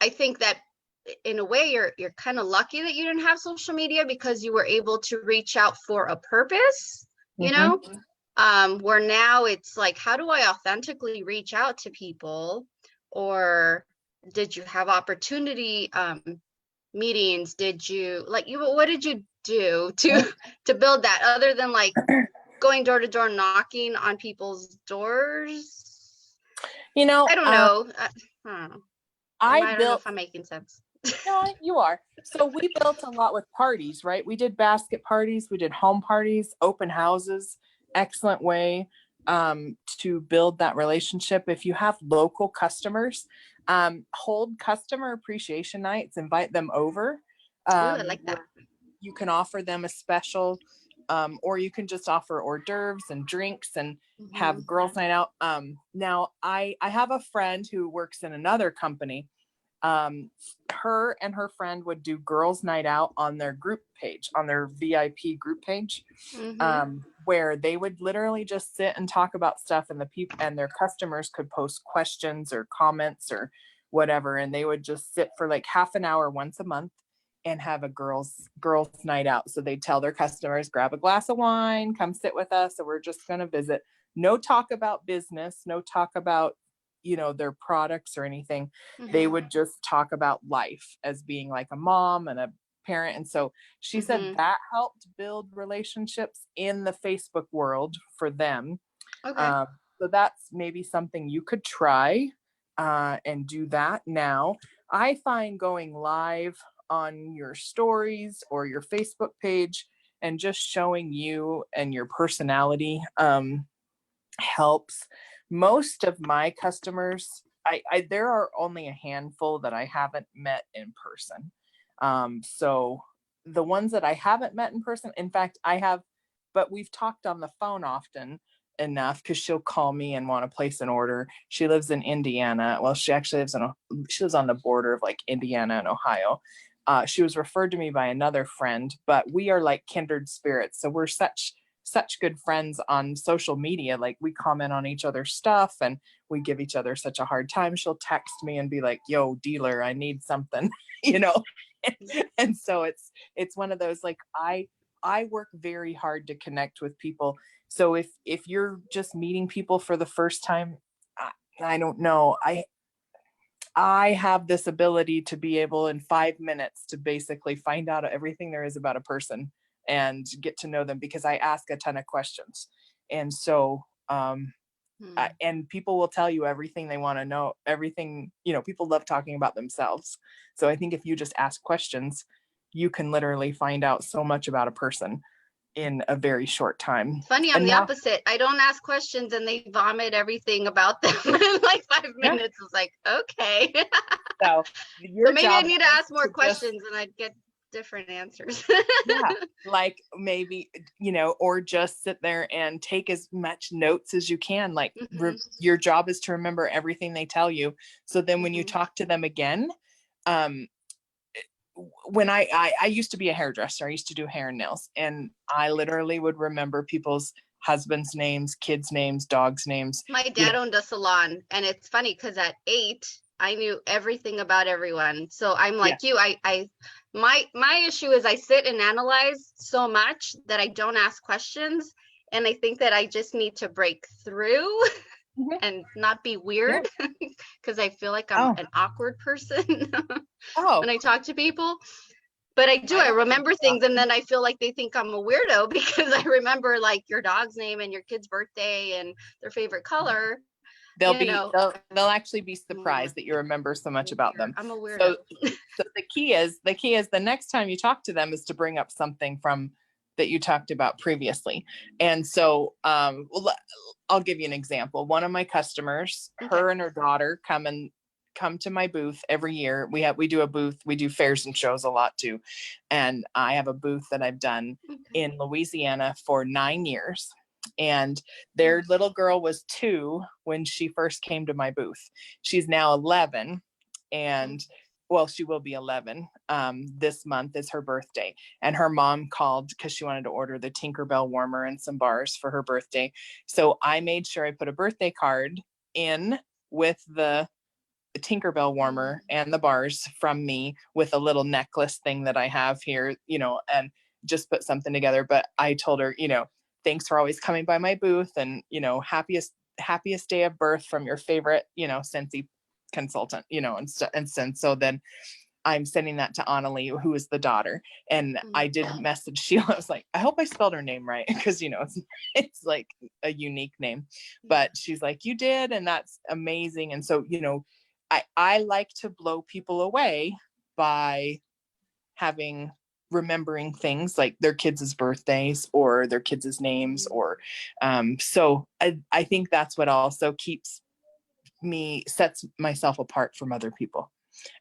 I think that in a way you're kind of lucky that you didn't have social media, because you were able to reach out for a purpose, where now it's like, how do I authentically reach out to people? Or did you have opportunity meetings? What did you do to build that, other than like going door to door, knocking on people's doors? I don't know. I don't know. I don't know if I'm making sense. No, you are. So we built a lot with parties, right? We did basket parties, we did home parties, open houses. Excellent way to build that relationship. If you have local customers, hold customer appreciation nights, invite them over. Ooh, I like that. You can offer them a special, or you can just offer hors d'oeuvres and drinks and have girls' night out. Now I have a friend who works in another company. Her and her friend would do girls' night out on their group page, on their VIP group page, where they would literally just sit and talk about stuff, and the people and their customers could post questions or comments or whatever, and they would just sit for like half an hour once a month, and have a girls night out. So they tell their customers, grab a glass of wine, come sit with us, and we're just going to visit. No talk about business, no talk about, you know, their products or anything. They would just talk about life as being like a mom and a parent. And so she said that helped build relationships in the Facebook world for them. Okay. So that's maybe something you could try and do that now. I find going live on your stories or your Facebook page and just showing you and your personality helps. Most of my customers, there are only a handful that I haven't met in person. So the ones that I haven't met in person, in fact, I have, but we've talked on the phone often enough because she'll call me and want to place an order. She lives in Indiana. Well, she actually she lives on the border of like Indiana and Ohio. She was referred to me by another friend, but we are like kindred spirits. So we're such good friends on social media. Like we comment on each other's stuff and we give each other such a hard time. She'll text me and be like, yo, dealer, I need something, you know? And so it's one of those, like, I work very hard to connect with people. So if you're just meeting people for the first time, I don't know. I have this ability to be able in 5 minutes to basically find out everything there is about a person and get to know them because I ask a ton of questions. And so, and people will tell you everything they want to know, everything, you know, people love talking about themselves. So I think if you just ask questions, you can literally find out so much about a person in a very short time. It's funny, I'm the opposite. I don't ask questions and they vomit everything about them in like 5 minutes. It's like, okay. So maybe I need to ask more questions and I'd get different answers. Yeah, like maybe, you know, or just sit there and take as much notes as you can. Like your job is to remember everything they tell you. So then when you talk to them again, when I used to be a hairdresser, I used to do hair and nails, and I literally would remember people's husbands' names, kids' names, dogs' names. My dad owned a salon, and it's funny because at 8, I knew everything about everyone. So I'm like you. My issue is I sit and analyze so much that I don't ask questions, and I think that I just need to break through and not be weird because I feel like I'm an awkward person when I talk to people. But I remember things and then I feel like they think I'm a weirdo because I remember like your dog's name and your kid's birthday and their favorite color. They'll actually be surprised that you remember so much about them. I'm a weirdo. So the key is the next time you talk to them is to bring up something from that you talked about previously. And so I'll give you an example. One of my customers, her and her daughter come to my booth every year. We do a booth. We do fairs and shows a lot too. And I have a booth that I've done in Louisiana for 9 years. And their little girl was 2 when she first came to my booth. She's now 11 and well, she will be 11. This month is her birthday. And her mom called because she wanted to order the Tinkerbell warmer and some bars for her birthday. So I made sure I put a birthday card in with the Tinkerbell warmer and the bars from me with a little necklace thing that I have here, you know, and just put something together. But I told her, you know, thanks for always coming by my booth and, you know, happiest day of birth from your favorite, you know, Scentsy consultant, you know, and so then I'm sending that to Annalie, who is the daughter. And I did message Sheila. I was like, I hope I spelled her name right. Cause you know, it's like a unique name, but she's like, you did. And that's amazing. And so, you know, I like to blow people away by remembering things like their kids' birthdays or their kids' names or so I think that's what also sets myself apart from other people.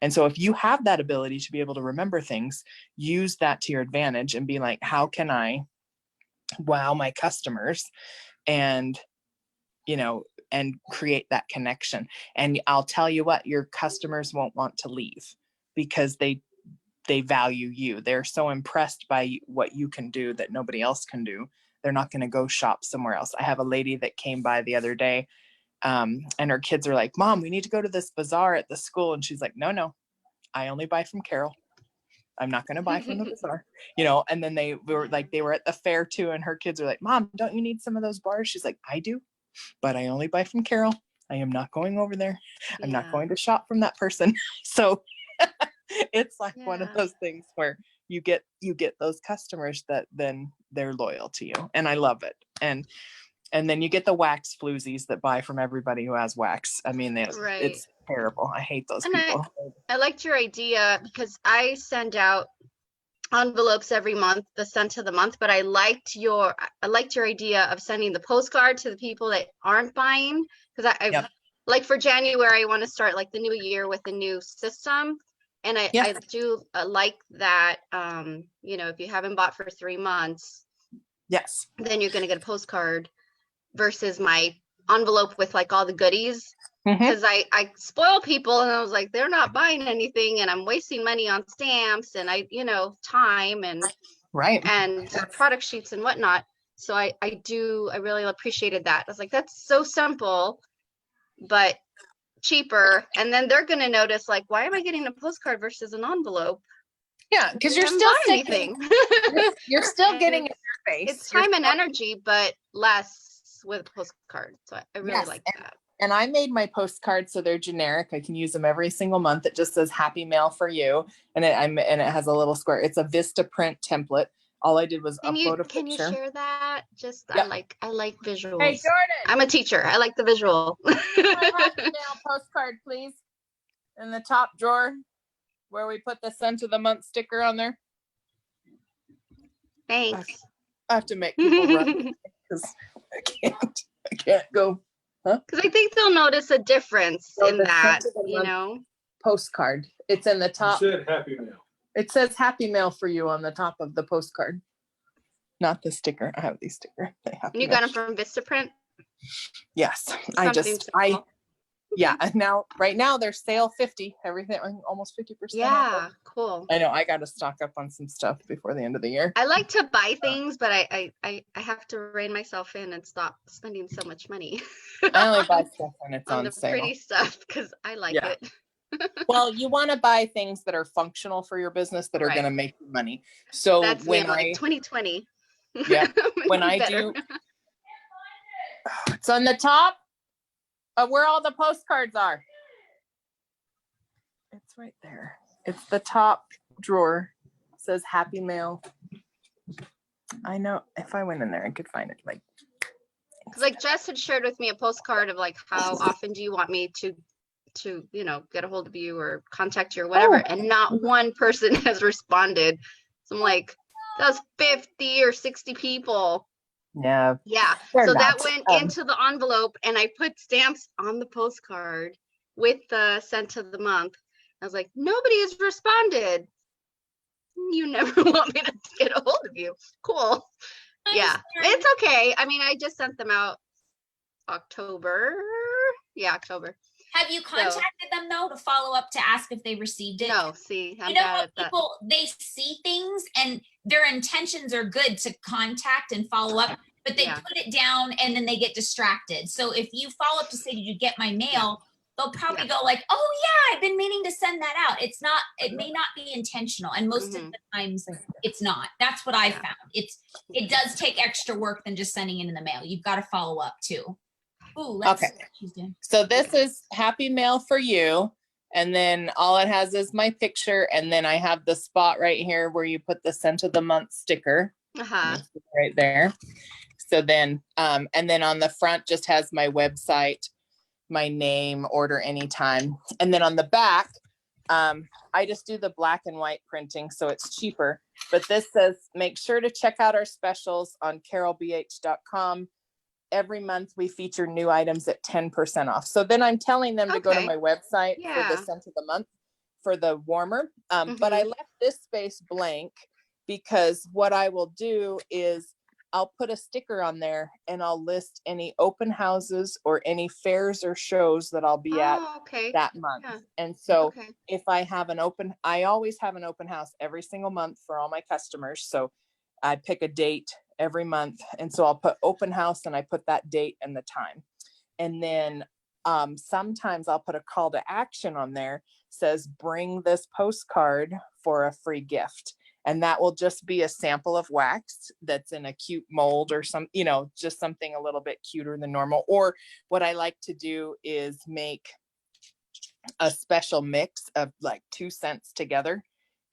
And so if you have that ability to be able to remember things, use that to your advantage and be like, how can I wow my customers and, you know, and create that connection. And I'll tell you what, your customers won't want to leave because they value you. They're so impressed by what you can do that nobody else can do. They're not going to go shop somewhere else. I have a lady that came by the other day and her kids are like, Mom, we need to go to this bazaar at the school. And she's like, no, I only buy from Carol. I'm not going to buy from the bazaar, you know. And then they were at the fair too, and her kids are like, Mom, don't you need some of those bars? She's like, I do, but I only buy from Carol. I am not going over there. I'm not going to shop from that person. So it's like one of those things where you get those customers that then they're loyal to you, and I love it. And then you get the wax floozies that buy from everybody who has wax. I mean, it's terrible. I hate those people. I liked your idea because I send out envelopes every month, the scent of the month, but I liked your idea of sending the postcard to the people that aren't buying, because I like for January I want to start like the new year with a new system, and I do like that. You know, if you haven't bought for 3 months, then you're going to get a postcard versus my envelope with like all the goodies. Because I spoil people, and I was like, they're not buying anything, and I'm wasting money on stamps and time and and product sheets and whatnot. So I really appreciated that. I was like, that's so simple, but cheaper. And then they're going to notice, like, why am I getting a postcard versus an envelope? Yeah, because you're still anything. You're still getting in your face. It's time and energy, but less with a postcard. So I really like that. And I made my postcards so they're generic. I can use them every single month. It just says happy mail for you. And it has a little square. It's a Vistaprint template. All I did was upload a picture. Can you share that? I like visuals. Hey, Jordan. I'm a teacher. I like the visual. My happy mail postcard, please. In the top drawer where we put the scent of the month sticker on there. Thanks. I have to make people run because I can't go. Because I think they'll notice a difference in that, postcard. It's in the top. You said happy mail. It says happy mail for you on the top of the postcard, not the sticker. I have these sticker. You got them from Vistaprint? Yes. And now right now they're sale 50, everything almost 50%. Yeah, cool. I know I got to stock up on some stuff before the end of the year. I like to buy things, but I have to rein myself in and stop spending so much money. I only buy stuff when it's on the sale. Pretty stuff because I like it. Well, you want to buy things that are functional for your business that are going to make you money. So that's when like 2020. Yeah, when I do, it's on the top of where all the postcards are. It's right there. It's the top drawer. It says happy mail. I know if I went in there, I could find it. Like Jess had shared with me a postcard of like, how often do you want me to get a hold of you or contact you or whatever, and not one person has responded. So I'm like, that's 50 or 60 people. Yeah. So that went into the envelope, and I put stamps on the postcard with the scent of the month. I was like, nobody has responded. You never want me to get a hold of you. Cool. It's okay. I mean, I just sent them out October. October. Have you contacted them though to follow up to ask if they received it? No, see, people, they see things and their intentions are good to contact and follow up, but they put it down and then they get distracted. So if you follow up to say, did you get my mail? They'll probably go like, oh yeah, I've been meaning to send that out. It may not be intentional. And most of the times it's not. That's what I found. It does take extra work than just sending it in the mail. You've got to follow up too. Ooh, let's see what she's doing. So this is happy mail for you. And then all it has is my picture. And then I have the spot right here where you put the scent of the month sticker right there. So then, and then on the front just has my website, my name, order anytime. And then on the back, I just do the black and white printing, so it's cheaper. But this says, make sure to check out our specials on carolbh.com. Every month we feature new items at 10% off. So then I'm telling them to go to my website for the scent of the month for the warmer. But I left this space blank because what I will do is I'll put a sticker on there and I'll list any open houses or any fairs or shows that I'll be at that month. And so if I have I always have an open house every single month for all my customers. So I pick a date every month. And so I'll put open house and I put that date and the time. And then sometimes I'll put a call to action on there says, bring this postcard for a free gift. And that will just be a sample of wax that's in a cute mold or some, just something a little bit cuter than normal. Or what I like to do is make a special mix of like 2 scents together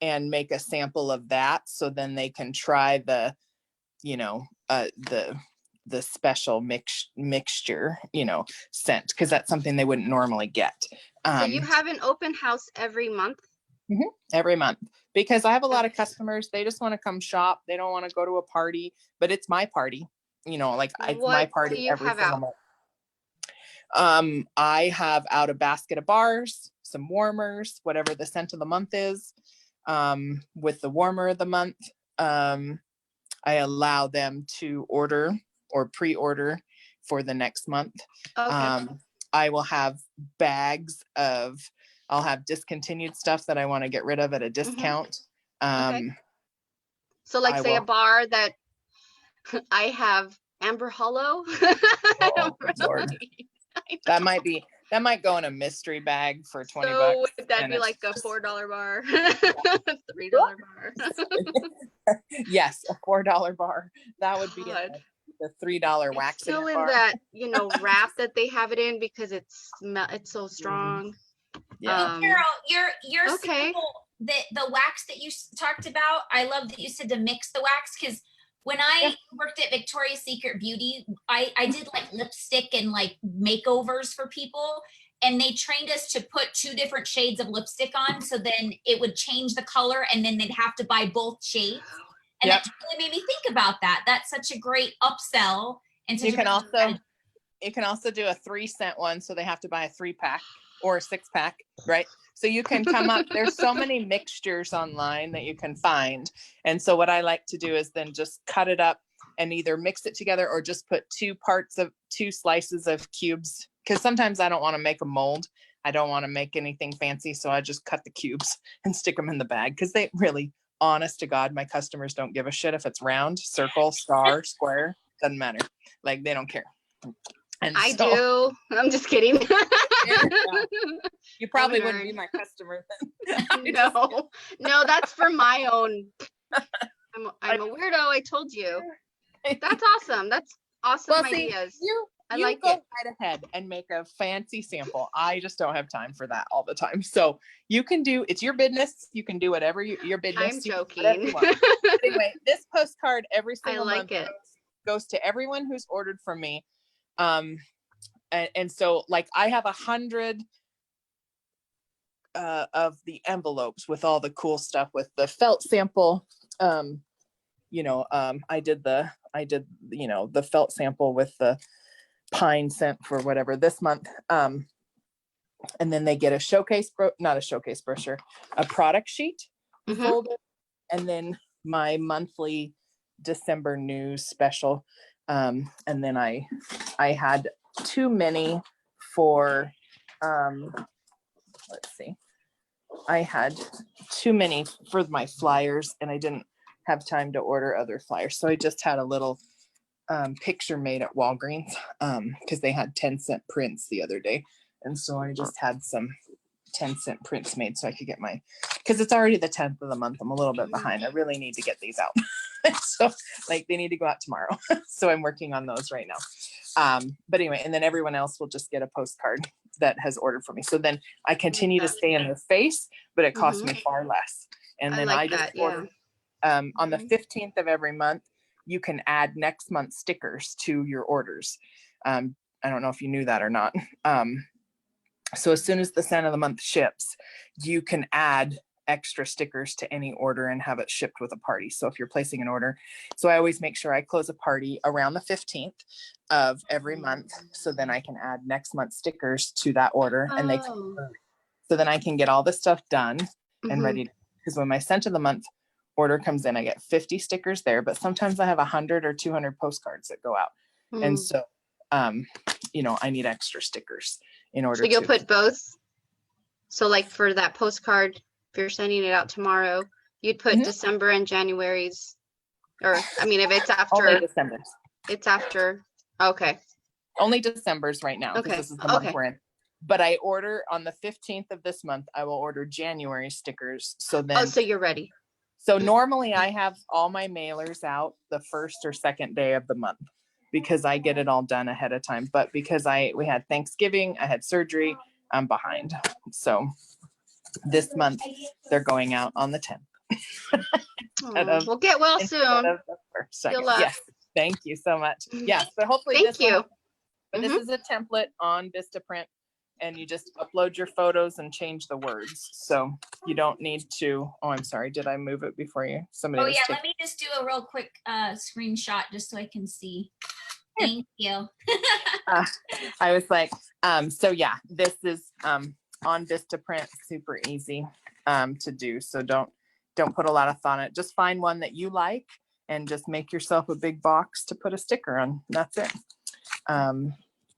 and make a sample of that. So then they can try the special mixture, scent, because that's something they wouldn't normally get. So you have an open house every month? Every month, because I have a lot of customers, they just want to come shop. They don't want to go to a party, but it's my party, it's my What do party you every have single out? month. I have out a basket of bars, some warmers, whatever the scent of the month is. With the warmer of the month, I allow them to order or pre-order for the next month. Okay. I will have bags of, I'll have discontinued stuff that I want to get rid of at a discount. Okay. So like say a bar that I have Amber Hollow. Oh, Lord. That might go in a mystery bag for $20. So would that and be it's like a just- $4 bar? $3 bar? Yes, a $4 bar. That would be God. the $3 It's wax still in bar. that, wrap that they have it in because it's so strong. Yeah. Carol, your Okay. sample, the wax that you talked about, I love that you said to mix the wax, because when I worked at Victoria's Secret Beauty, I did like lipstick and like makeovers for people, and they trained us to put 2 different shades of lipstick on, so then it would change the color, and then they'd have to buy both shades. And that really made me think about that. That's such a great upsell. And You can also do a 3 cent one, so they have to buy a 3-pack or a 6-pack, right? So you can come up, there's so many mixtures online that you can find. And so what I like to do is then just cut it up and either mix it together or just put 2 slices of cubes. Because sometimes I don't want to make a mold. I don't want to make anything fancy. So I just cut the cubes and stick them in the bag, because they really, honest to God, my customers don't give a shit if it's round, circle, star, square, doesn't matter. Like, they don't care. And I do. I'm just kidding. You probably wouldn't be my customer then. No, that's for my own. I'm a weirdo. I told you. That's awesome. That's awesome ideas. I like go it. right ahead and make a fancy sample. I just don't have time for that all the time. So you can it's your business. You can do whatever your business. I'm joking. Anyway, this postcard every single month goes to everyone who's ordered from me. And so like I have 100 of the envelopes with all the cool stuff with the felt sample. I did the felt sample with the pine scent for whatever this month. And then they get a product sheet folded, and then my monthly December news special. And then I had too many for, let's see, I had too many for my flyers, and I didn't have time to order other flyers. So I just had a little picture made at Walgreens because they had 10-cent prints the other day. And so I just had some 10-cent prints made so I could get because it's already the 10th of the month. I'm a little bit behind. I really need to get these out. So like they need to go out tomorrow. So I'm working on those right now. But anyway, and then everyone else will just get a postcard that has ordered for me. So then I continue to stay in their face, but it costs me far less. And then I just order on the 15th of every month, you can add next month's stickers to your orders. I don't know if you knew that or not. So as soon as the scent of the month ships, you can add extra stickers to any order and have it shipped with a party. So if you're placing an order, so I always make sure I close a party around the 15th of every month. So then I can add next month's stickers to that order, and so then I can get all this stuff done and ready. Because when my scent of the month order comes in, I get 50 stickers there, but sometimes I have 100 or 200 postcards that go out. And so, I need extra stickers in order So you'll put both. So like for that postcard, if you're sending it out tomorrow, you'd put December and January's, or I mean, if it's after, only December's. it's after. Okay. Only December's right now. Okay. This is the month we're in. but I order on the 15th of this month, I will order January stickers. So then, Oh, so you're ready. so normally I have all my mailers out the first or second day of the month because I get it all done ahead of time. But because we had Thanksgiving, I had surgery, I'm behind. So this month they're going out on the 10th. Well, get well Instead soon. of the first, second. Good luck. Yes, thank you so much. Yes, but hopefully Thank this will you. help. But this is a template on Vistaprint, and you just upload your photos and change the words. So you don't need to. Oh, I'm sorry. Did I move it before you? Somebody Oh was yeah, taking. let me just do a real quick screenshot just so I can see. Thank you. I was like, so yeah, this is on Vistaprint, super easy to do. So don't put a lot of thought on it. Just find one that you like and just make yourself a big box to put a sticker on. That's it.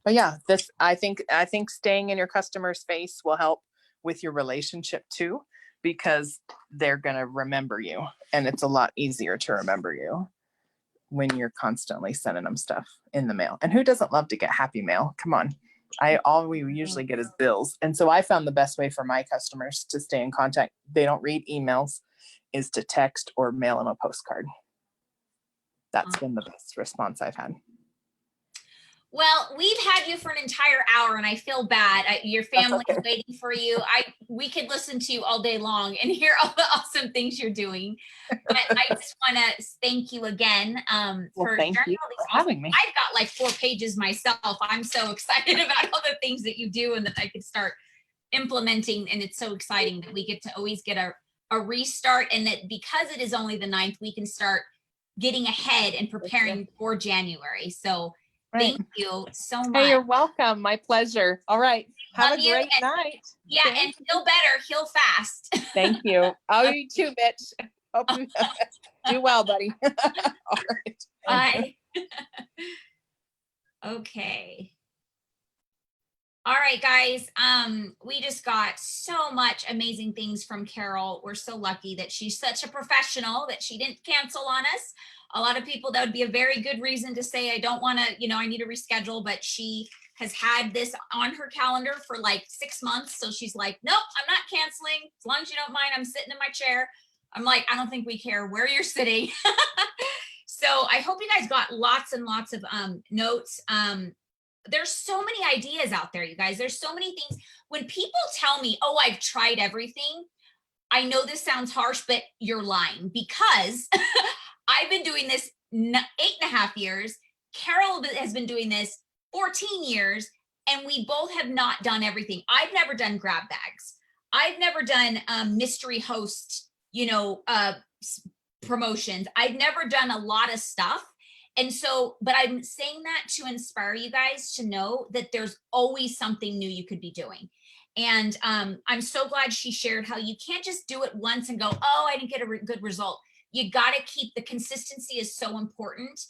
But yeah, this I think staying in your customer's face will help with your relationship too, because they're gonna remember you, and it's a lot easier to remember you when you're constantly sending them stuff in the mail. And who doesn't love to get happy mail? Come on. All we usually get is bills. And so I found the best way for my customers to stay in contact. They don't read emails, is to text or mail them a postcard. That's been the best response I've had. Well, we've had you for an entire hour and I feel bad. Your family's okay. waiting for you. We could listen to you all day long and hear all the awesome things you're doing. But I just want to thank you again for Thank sharing you all these for having me. I've got like 4 pages myself. I'm so excited about all the things that you do and that I could start implementing. And it's so exciting that we get to always get a restart, and that because it is only the 9th, we can start getting ahead and preparing for January. So thank you so much. Hey, you're welcome. My pleasure. All right. Have Love a you, great night. Yeah, Thank and feel better, heal fast. Thank you. Oh, you too, bitch. Hope you do well, buddy. All right. Bye. Okay. All right, guys. We just got so much amazing things from Carol. We're so lucky that she's such a professional that she didn't cancel on us. A lot of people, that would be a very good reason to say, I don't want to, I need to reschedule, but she has had this on her calendar for like 6 months. So she's like, nope, I'm not canceling. As long as you don't mind, I'm sitting in my chair. I'm like, I don't think we care where you're sitting. So I hope you guys got lots and lots of notes. There's so many ideas out there, you guys. There's so many things. When people tell me, oh, I've tried everything, I know this sounds harsh, but you're lying, because I've been doing this 8.5 years. Carol has been doing this 14 years, and we both have not done everything. I've never done grab bags. I've never done mystery host, promotions. I've never done a lot of stuff. And so, but I'm saying that to inspire you guys to know that there's always something new you could be doing. And I'm so glad she shared how you can't just do it once and go, oh, I didn't get a good result. You got to keep the consistency is so important.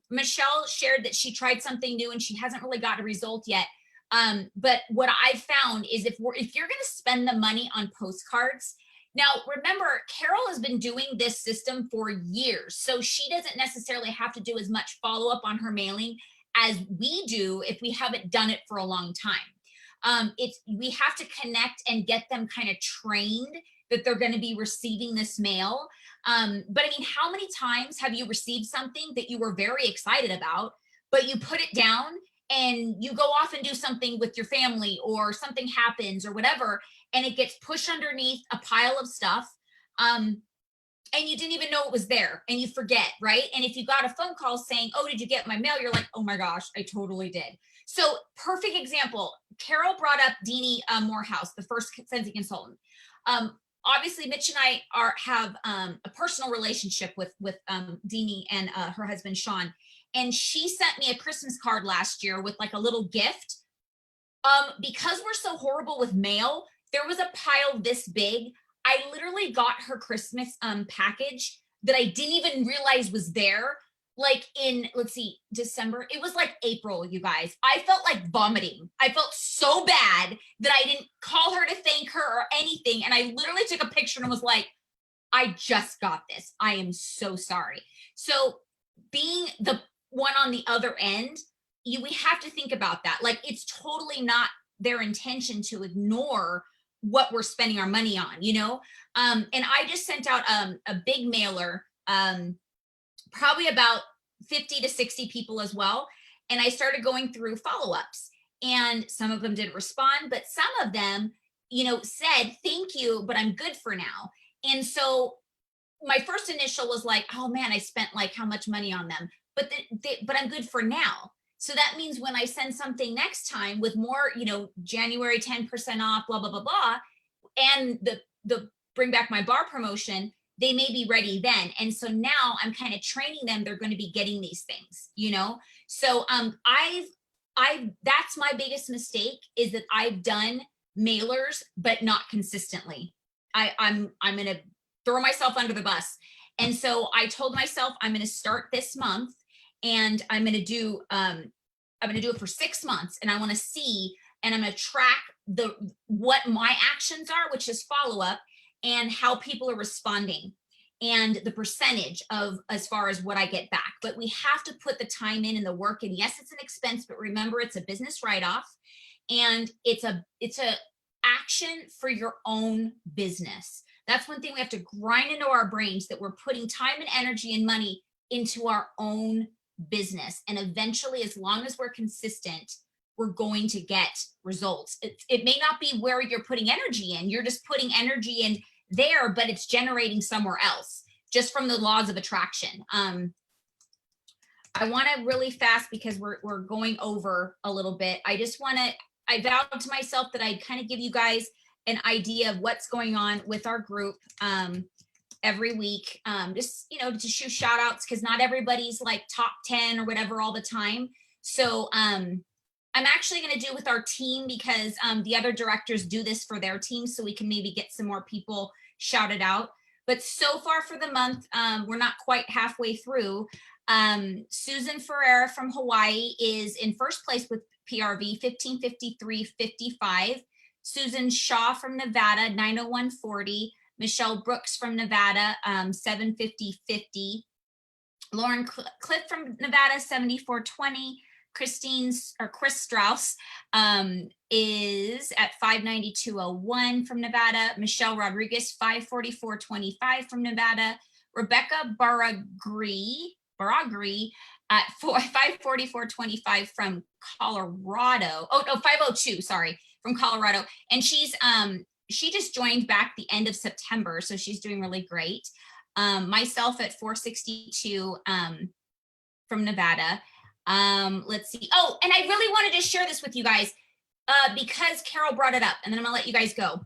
Michelle shared that she tried something new and she hasn't really got a result yet. But what I've found is if you're going to spend the money on postcards, now, remember, Carol has been doing this system for years, so she doesn't necessarily have to do as much follow-up on her mailing as we do if we haven't done it for a long time. We have to connect and get them kind of trained that they're going to be receiving this mail. But I mean, how many times have you received something that you were very excited about, but you put it down and you go off and do something with your family, or something happens or whatever, and it gets pushed underneath a pile of stuff, and you didn't even know it was there, and you forget, right? And if you got a phone call saying, oh, did you get my mail? You're like, oh my gosh, I totally did. So perfect example. Carol brought up Deanie Morehouse, the first sensing consultant. Obviously, Mitch and I have a personal relationship with Deanie and her husband, Sean. And she sent me a Christmas card last year with like a little gift. Because we're so horrible with mail, there was a pile this big. I literally got her Christmas package that I didn't even realize was there. Like in, let's see, December. It was like April, you guys. I felt like vomiting. I felt so bad that I didn't call her to thank her or anything. And I literally took a picture and was like, I just got this. I am so sorry. So being the one on the other end, we have to think about that. Like, it's totally not their intention to ignore what we're spending our money on, you know? And I just sent out a big mailer, probably about 50 to 60 people as well. And I started going through follow-ups, and some of them didn't respond, but some of them, you know, said, thank you, but I'm good for now. And so my first initial was like, oh man, I spent like how much money on them, but but I'm good for now. So that means when I send something next time with more, you know, January 10% off, blah, blah, blah, blah, and the bring back my bar promotion, they may be ready then. And so now I'm kind of training them. They're going to be getting these things, you know? So that's my biggest mistake, is that I've done mailers, but not consistently. I'm going to throw myself under the bus. And so I told myself I'm going to start this month, and I'm going to do it for 6 months, and I want to see, and I'm going to track what my actions are, which is follow up, and how people are responding, and the percentage of as far as what I get back. But we have to put the time in and the work. And yes, it's an expense, but remember, it's a business write-off, and it's a action for your own business. That's one thing we have to grind into our brains, that we're putting time and energy and money into our own business. And eventually, as long as we're consistent, we're going to get results. It may not be where you're putting energy in. You're just putting energy in there, but it's generating somewhere else, just from the laws of attraction. I want to really fast, because we're going over a little bit. I vowed to myself that I'd kind of give you guys an idea of what's going on with our group every week. Just, you know, to shoot shout outs, because not everybody's like top 10 or whatever all the time. So I'm actually going to do with our team, because the other directors do this for their team, so we can maybe get some more people shouted out. But so far for the month, we're not quite halfway through. Susan Ferreira from Hawaii is in first place with PRV, 1553.55. Susan Shaw from Nevada, 901.40. Michelle Brooks from Nevada, 750.50. Lauren Cliff from Nevada, 74.20. Chris Strauss is at 592.01 from Nevada. Michelle Rodriguez, 544.25 from Nevada. Rebecca Baragri at 544.25 from Colorado. Oh no, 502, sorry, from Colorado. And she just joined back the end of September, so she's doing really great. Myself at 462 from Nevada. Let's see. Oh, and I really wanted to share this with you guys because Carol brought it up, and then I'm gonna let you guys go.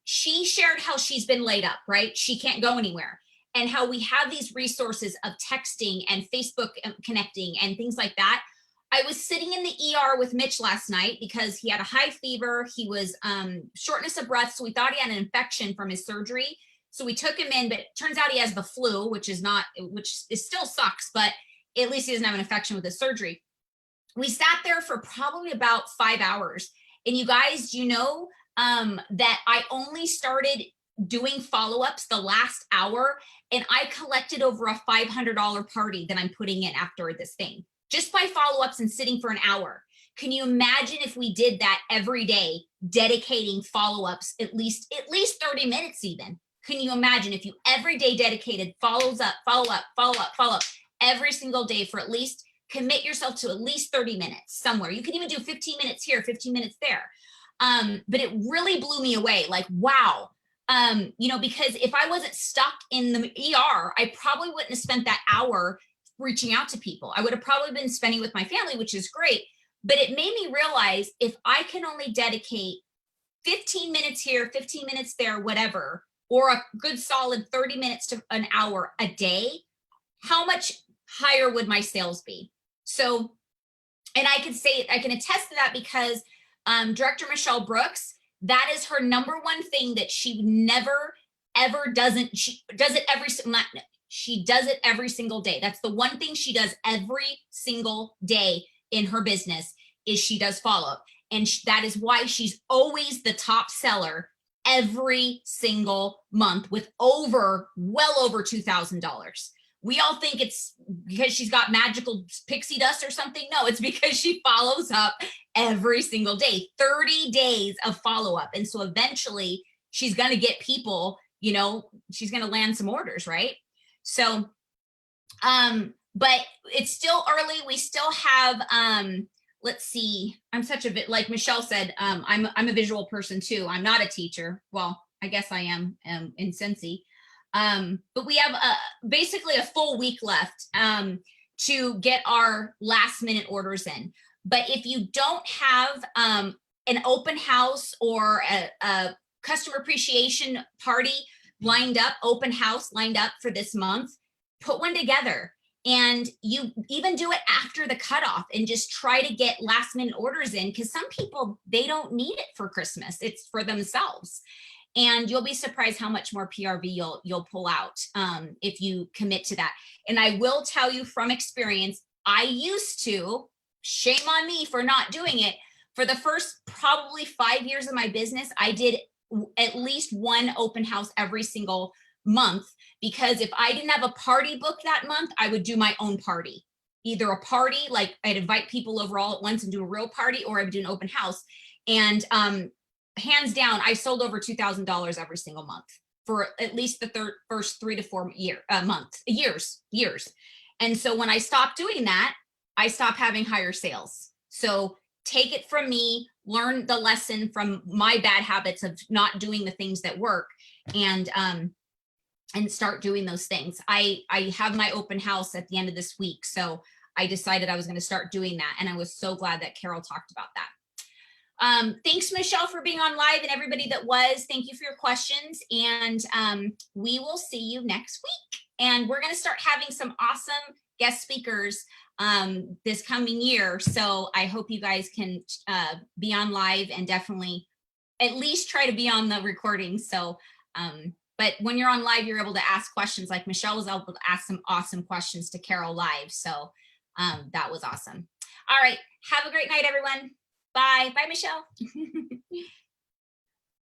She shared how she's been laid up, right? She can't go anywhere, and how we have these resources of texting and Facebook connecting and things like that. I was sitting in the ER with Mitch last night because he had a high fever. He was shortness of breath, so we thought he had an infection from his surgery. So we took him in, but it turns out he has the flu, which still sucks, but at least he doesn't have an infection with his surgery. We sat there for probably about 5 hours. And you guys, you know that I only started doing follow-ups the last hour, and I collected over a $500 party that I'm putting in after this thing, just by follow-ups and sitting for an hour. Can you imagine if we did that every day, dedicating follow-ups at least 30 minutes even? Can you imagine if you every day dedicated follow up every single day for at least, commit yourself to at least 30 minutes somewhere. You can even do 15 minutes here, 15 minutes there. But it really blew me away. Like, wow. You know, because if I wasn't stuck in the ER, I probably wouldn't have spent that hour reaching out to people. I would have probably been spending with my family, which is great. But it made me realize, if I can only dedicate 15 minutes here, 15 minutes there, whatever, or a good solid 30 minutes to an hour a day, how much higher would my sales be? So, and I can attest to that because Director Michelle Brooks, that is her number one thing that she never, ever doesn't. She does it every single day. That's the one thing she does every single day in her business, is she does follow-up. And that is why she's always the top seller every single month with well over $2,000. we all think it's because she's got magical pixie dust or something. No, it's because she follows up every single day, 30 days of follow-up. And so eventually she's going to get people, you know, she's going to land some orders, right? So, but it's still early. We still have, let's see, I'm such a bit, like Michelle said, I'm a visual person too. I'm not a teacher. Well, I guess I am in Cincy. But we have basically a full week left to get our last minute orders in. But if you don't have an open house or a customer appreciation party lined up, open house lined up for this month, put one together. And you even do it after the cutoff and just try to get last minute orders in, because some people, they don't need it for Christmas. It's for themselves. And you'll be surprised how much more PRV you'll pull out if you commit to that. And I will tell you from experience, I used to, shame on me for not doing it, for the first probably 5 years of my business, I did at least one open house every single month, because if I didn't have a party booked that month, I would do my own party. Either a party, like I'd invite people over all at once and do a real party, or I would do an open house. And hands down, I sold over $2,000 every single month for at least the first 3 to 4 years. And so when I stopped doing that, I stopped having higher sales. So take it from me, learn the lesson from my bad habits of not doing the things that work, and start doing those things. I have my open house at the end of this week. So I decided I was going to start doing that. And I was so glad that Carol talked about that. Thanks, Michelle, for being on live, and everybody that was. Thank you for your questions. And we will see you next week. And we're going to start having some awesome guest speakers this coming year. So I hope you guys can be on live and definitely at least try to be on the recording. So, but when you're on live, you're able to ask questions. Like Michelle was able to ask some awesome questions to Carol live. So that was awesome. All right. Have a great night, everyone. Bye. Bye, Michelle.